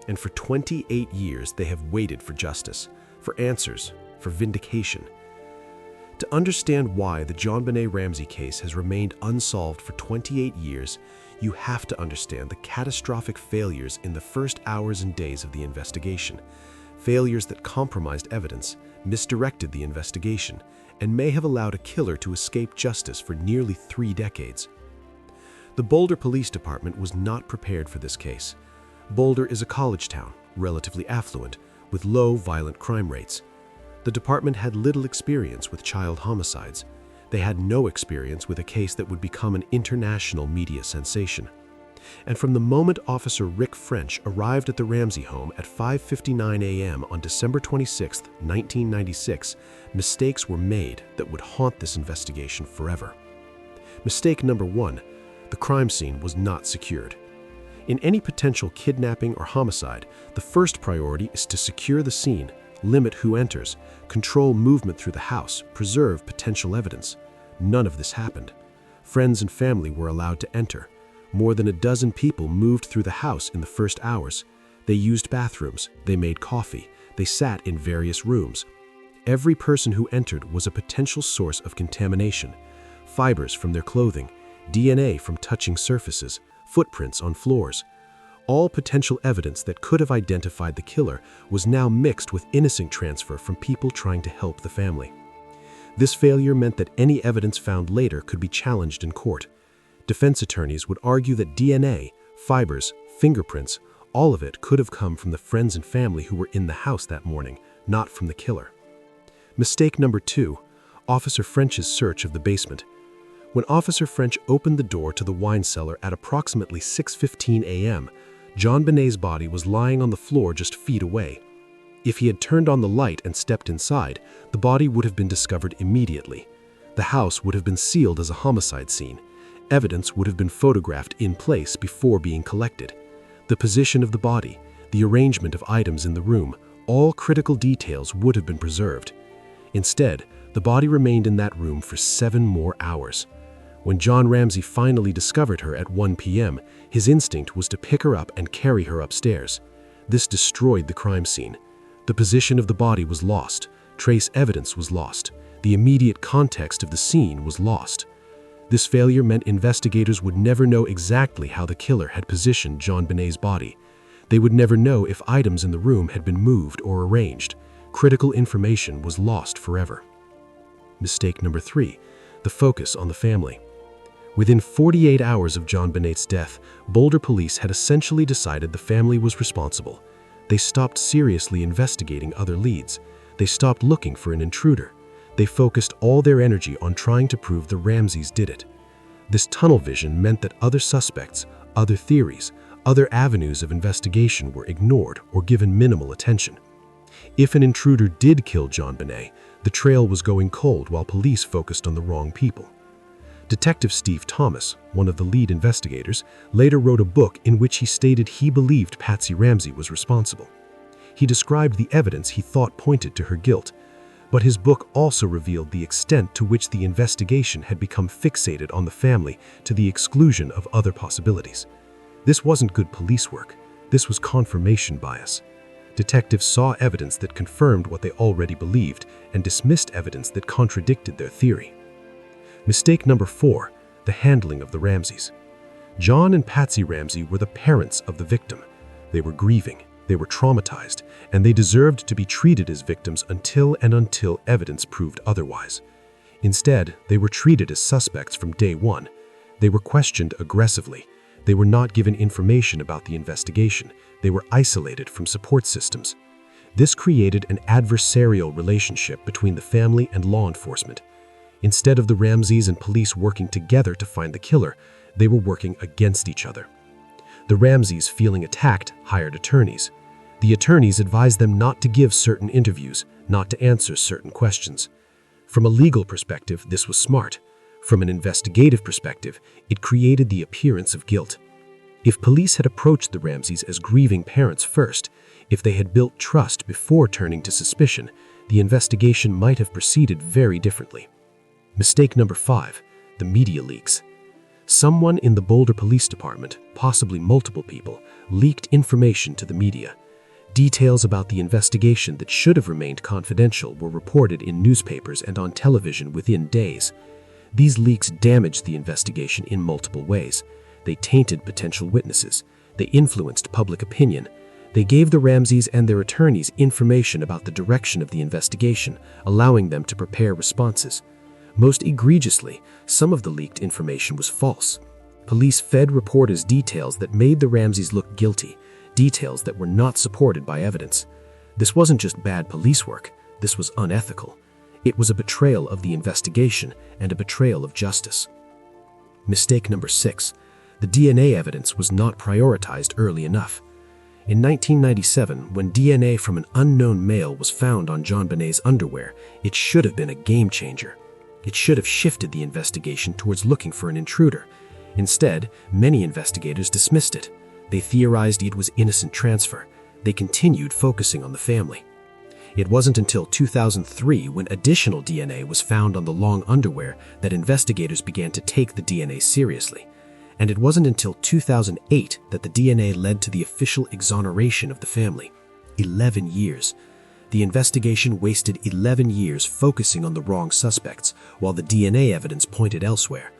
And for 28 years, they have waited for justice, for answers, for vindication. To understand why the JonBenét Ramsey case has remained unsolved for 28 years, you have to understand the catastrophic failures in the first hours and days of the investigation. Failures that compromised evidence, misdirected the investigation, and may have allowed a killer to escape justice for nearly 3 decades. The Boulder Police Department was not prepared for this case. Boulder is a college town, relatively affluent, with low violent crime rates. The department had little experience with child homicides. They had no experience with a case that would become an international media sensation. And from the moment Officer Rick French arrived at the Ramsey home at 5:59 a.m. on December 26, 1996, mistakes were made that would haunt this investigation forever. Mistake number 1, the crime scene was not secured. In any potential kidnapping or homicide, the first priority is to secure the scene, limit who enters, control movement through the house, preserve potential evidence. None of this happened. Friends and family were allowed to enter. More than a dozen people moved through the house in the first hours. They used bathrooms, they made coffee, they sat in various rooms. Every person who entered was a potential source of contamination. Fibers from their clothing, DNA from touching surfaces, footprints on floors. All potential evidence that could have identified the killer was now mixed with innocent transfer from people trying to help the family. This failure meant that any evidence found later could be challenged in court. Defense attorneys would argue that DNA, fibers, fingerprints, all of it could have come from the friends and family who were in the house that morning, not from the killer. Mistake number 2, Officer French's search of the basement. When Officer French opened the door to the wine cellar at approximately 6:15 a.m., JonBenét's body was lying on the floor just feet away. If he had turned on the light and stepped inside, the body would have been discovered immediately. The house would have been sealed as a homicide scene. Evidence would have been photographed in place before being collected. The position of the body, the arrangement of items in the room, all critical details would have been preserved. Instead, the body remained in that room for 7 more hours. When John Ramsey finally discovered her at 1 p.m., his instinct was to pick her up and carry her upstairs. This destroyed the crime scene. The position of the body was lost, trace evidence was lost, the immediate context of the scene was lost. This failure meant investigators would never know exactly how the killer had positioned JonBenét's body. They would never know if items in the room had been moved or arranged. Critical information was lost forever. Mistake number 3, the focus on the family. Within 48 hours of JonBenét's death, Boulder police had essentially decided the family was responsible. They stopped seriously investigating other leads. They stopped looking for an intruder. They focused all their energy on trying to prove the Ramseys did it. This tunnel vision meant that other suspects, other theories, other avenues of investigation were ignored or given minimal attention. If an intruder did kill JonBenet, the trail was going cold while police focused on the wrong people. Detective Steve Thomas, one of the lead investigators, later wrote a book in which he stated he believed Patsy Ramsey was responsible. He described the evidence he thought pointed to her guilt, but his book also revealed the extent to which the investigation had become fixated on the family to the exclusion of other possibilities. This wasn't good police work. This was confirmation bias. Detectives saw evidence that confirmed what they already believed and dismissed evidence that contradicted their theory. Mistake number 4, the handling of the Ramseys. John and Patsy Ramsey were the parents of the victim. They were grieving, they were traumatized, and they deserved to be treated as victims until evidence proved otherwise. Instead, they were treated as suspects from day one. They were questioned aggressively. They were not given information about the investigation. They were isolated from support systems. This created an adversarial relationship between the family and law enforcement. Instead of the Ramseys and police working together to find the killer, they were working against each other. The Ramseys, feeling attacked, hired attorneys. The attorneys advised them not to give certain interviews, not to answer certain questions. From a legal perspective, this was smart. From an investigative perspective, it created the appearance of guilt. If police had approached the Ramseys as grieving parents first, if they had built trust before turning to suspicion, the investigation might have proceeded very differently. Mistake number 5, the media leaks. Someone in the Boulder Police Department, possibly multiple people, leaked information to the media. Details about the investigation that should have remained confidential were reported in newspapers and on television within days. These leaks damaged the investigation in multiple ways. They tainted potential witnesses. They influenced public opinion. They gave the Ramseys and their attorneys information about the direction of the investigation, allowing them to prepare responses. Most egregiously, some of the leaked information was false. Police fed reporters details that made the Ramseys look guilty, details that were not supported by evidence. This wasn't just bad police work, this was unethical. It was a betrayal of the investigation and a betrayal of justice. Mistake number 6, the DNA evidence was not prioritized early enough. In 1997, when DNA from an unknown male was found on JonBenét's underwear, it should have been a game changer. It should have shifted the investigation towards looking for an intruder. Instead, many investigators dismissed it. They theorized it was innocent transfer. They continued focusing on the family. It wasn't until 2003, when additional DNA was found on the long underwear, that investigators began to take the DNA seriously. And it wasn't until 2008 that the DNA led to the official exoneration of the family. 11 years. The investigation wasted 11 years focusing on the wrong suspects, while the DNA evidence pointed elsewhere.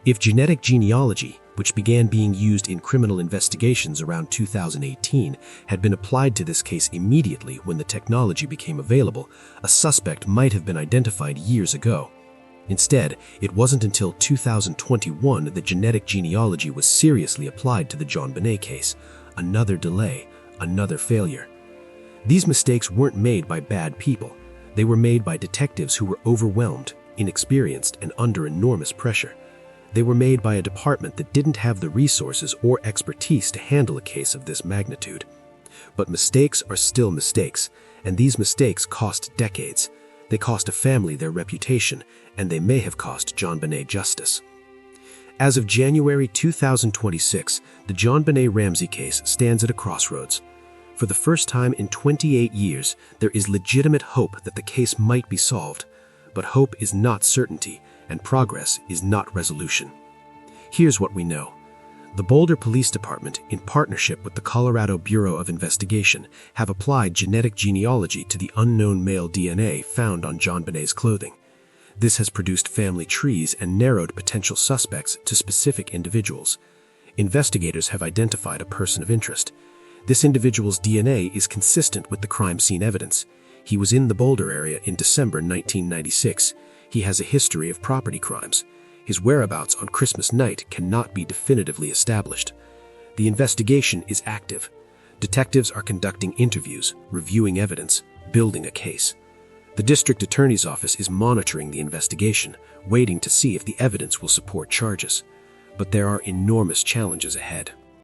If genetic genealogy, which began being used in criminal investigations around 2018, had been applied to this case immediately when the technology became available, a suspect might have been identified years ago. Instead, it wasn't until 2021 that genetic genealogy was seriously applied to the JonBenét case. Another delay, another failure. These mistakes weren't made by bad people. They were made by detectives who were overwhelmed, inexperienced, and under enormous pressure. They were made by a department that didn't have the resources or expertise to handle a case of this magnitude. But mistakes are still mistakes, and these mistakes cost decades. They cost a family their reputation, and they may have cost JonBenét justice. As of January 2026, the JonBenét Ramsey case stands at a crossroads. For the first time in 28 years, there is legitimate hope that the case might be solved. But hope is not certainty, and progress is not resolution. Here's what we know. The Boulder Police Department, in partnership with the Colorado Bureau of Investigation, have applied genetic genealogy to the unknown male DNA found on JonBenét's clothing. This has produced family trees and narrowed potential suspects to specific individuals. Investigators have identified a person of interest. This individual's DNA is consistent with the crime scene evidence. He was in the Boulder area in December 1996. He has a history of property crimes. His whereabouts on Christmas night cannot be definitively established. The investigation is active. Detectives are conducting interviews, reviewing evidence, building a case. The district attorney's office is monitoring the investigation, waiting to see if the evidence will support charges. But there are enormous challenges ahead.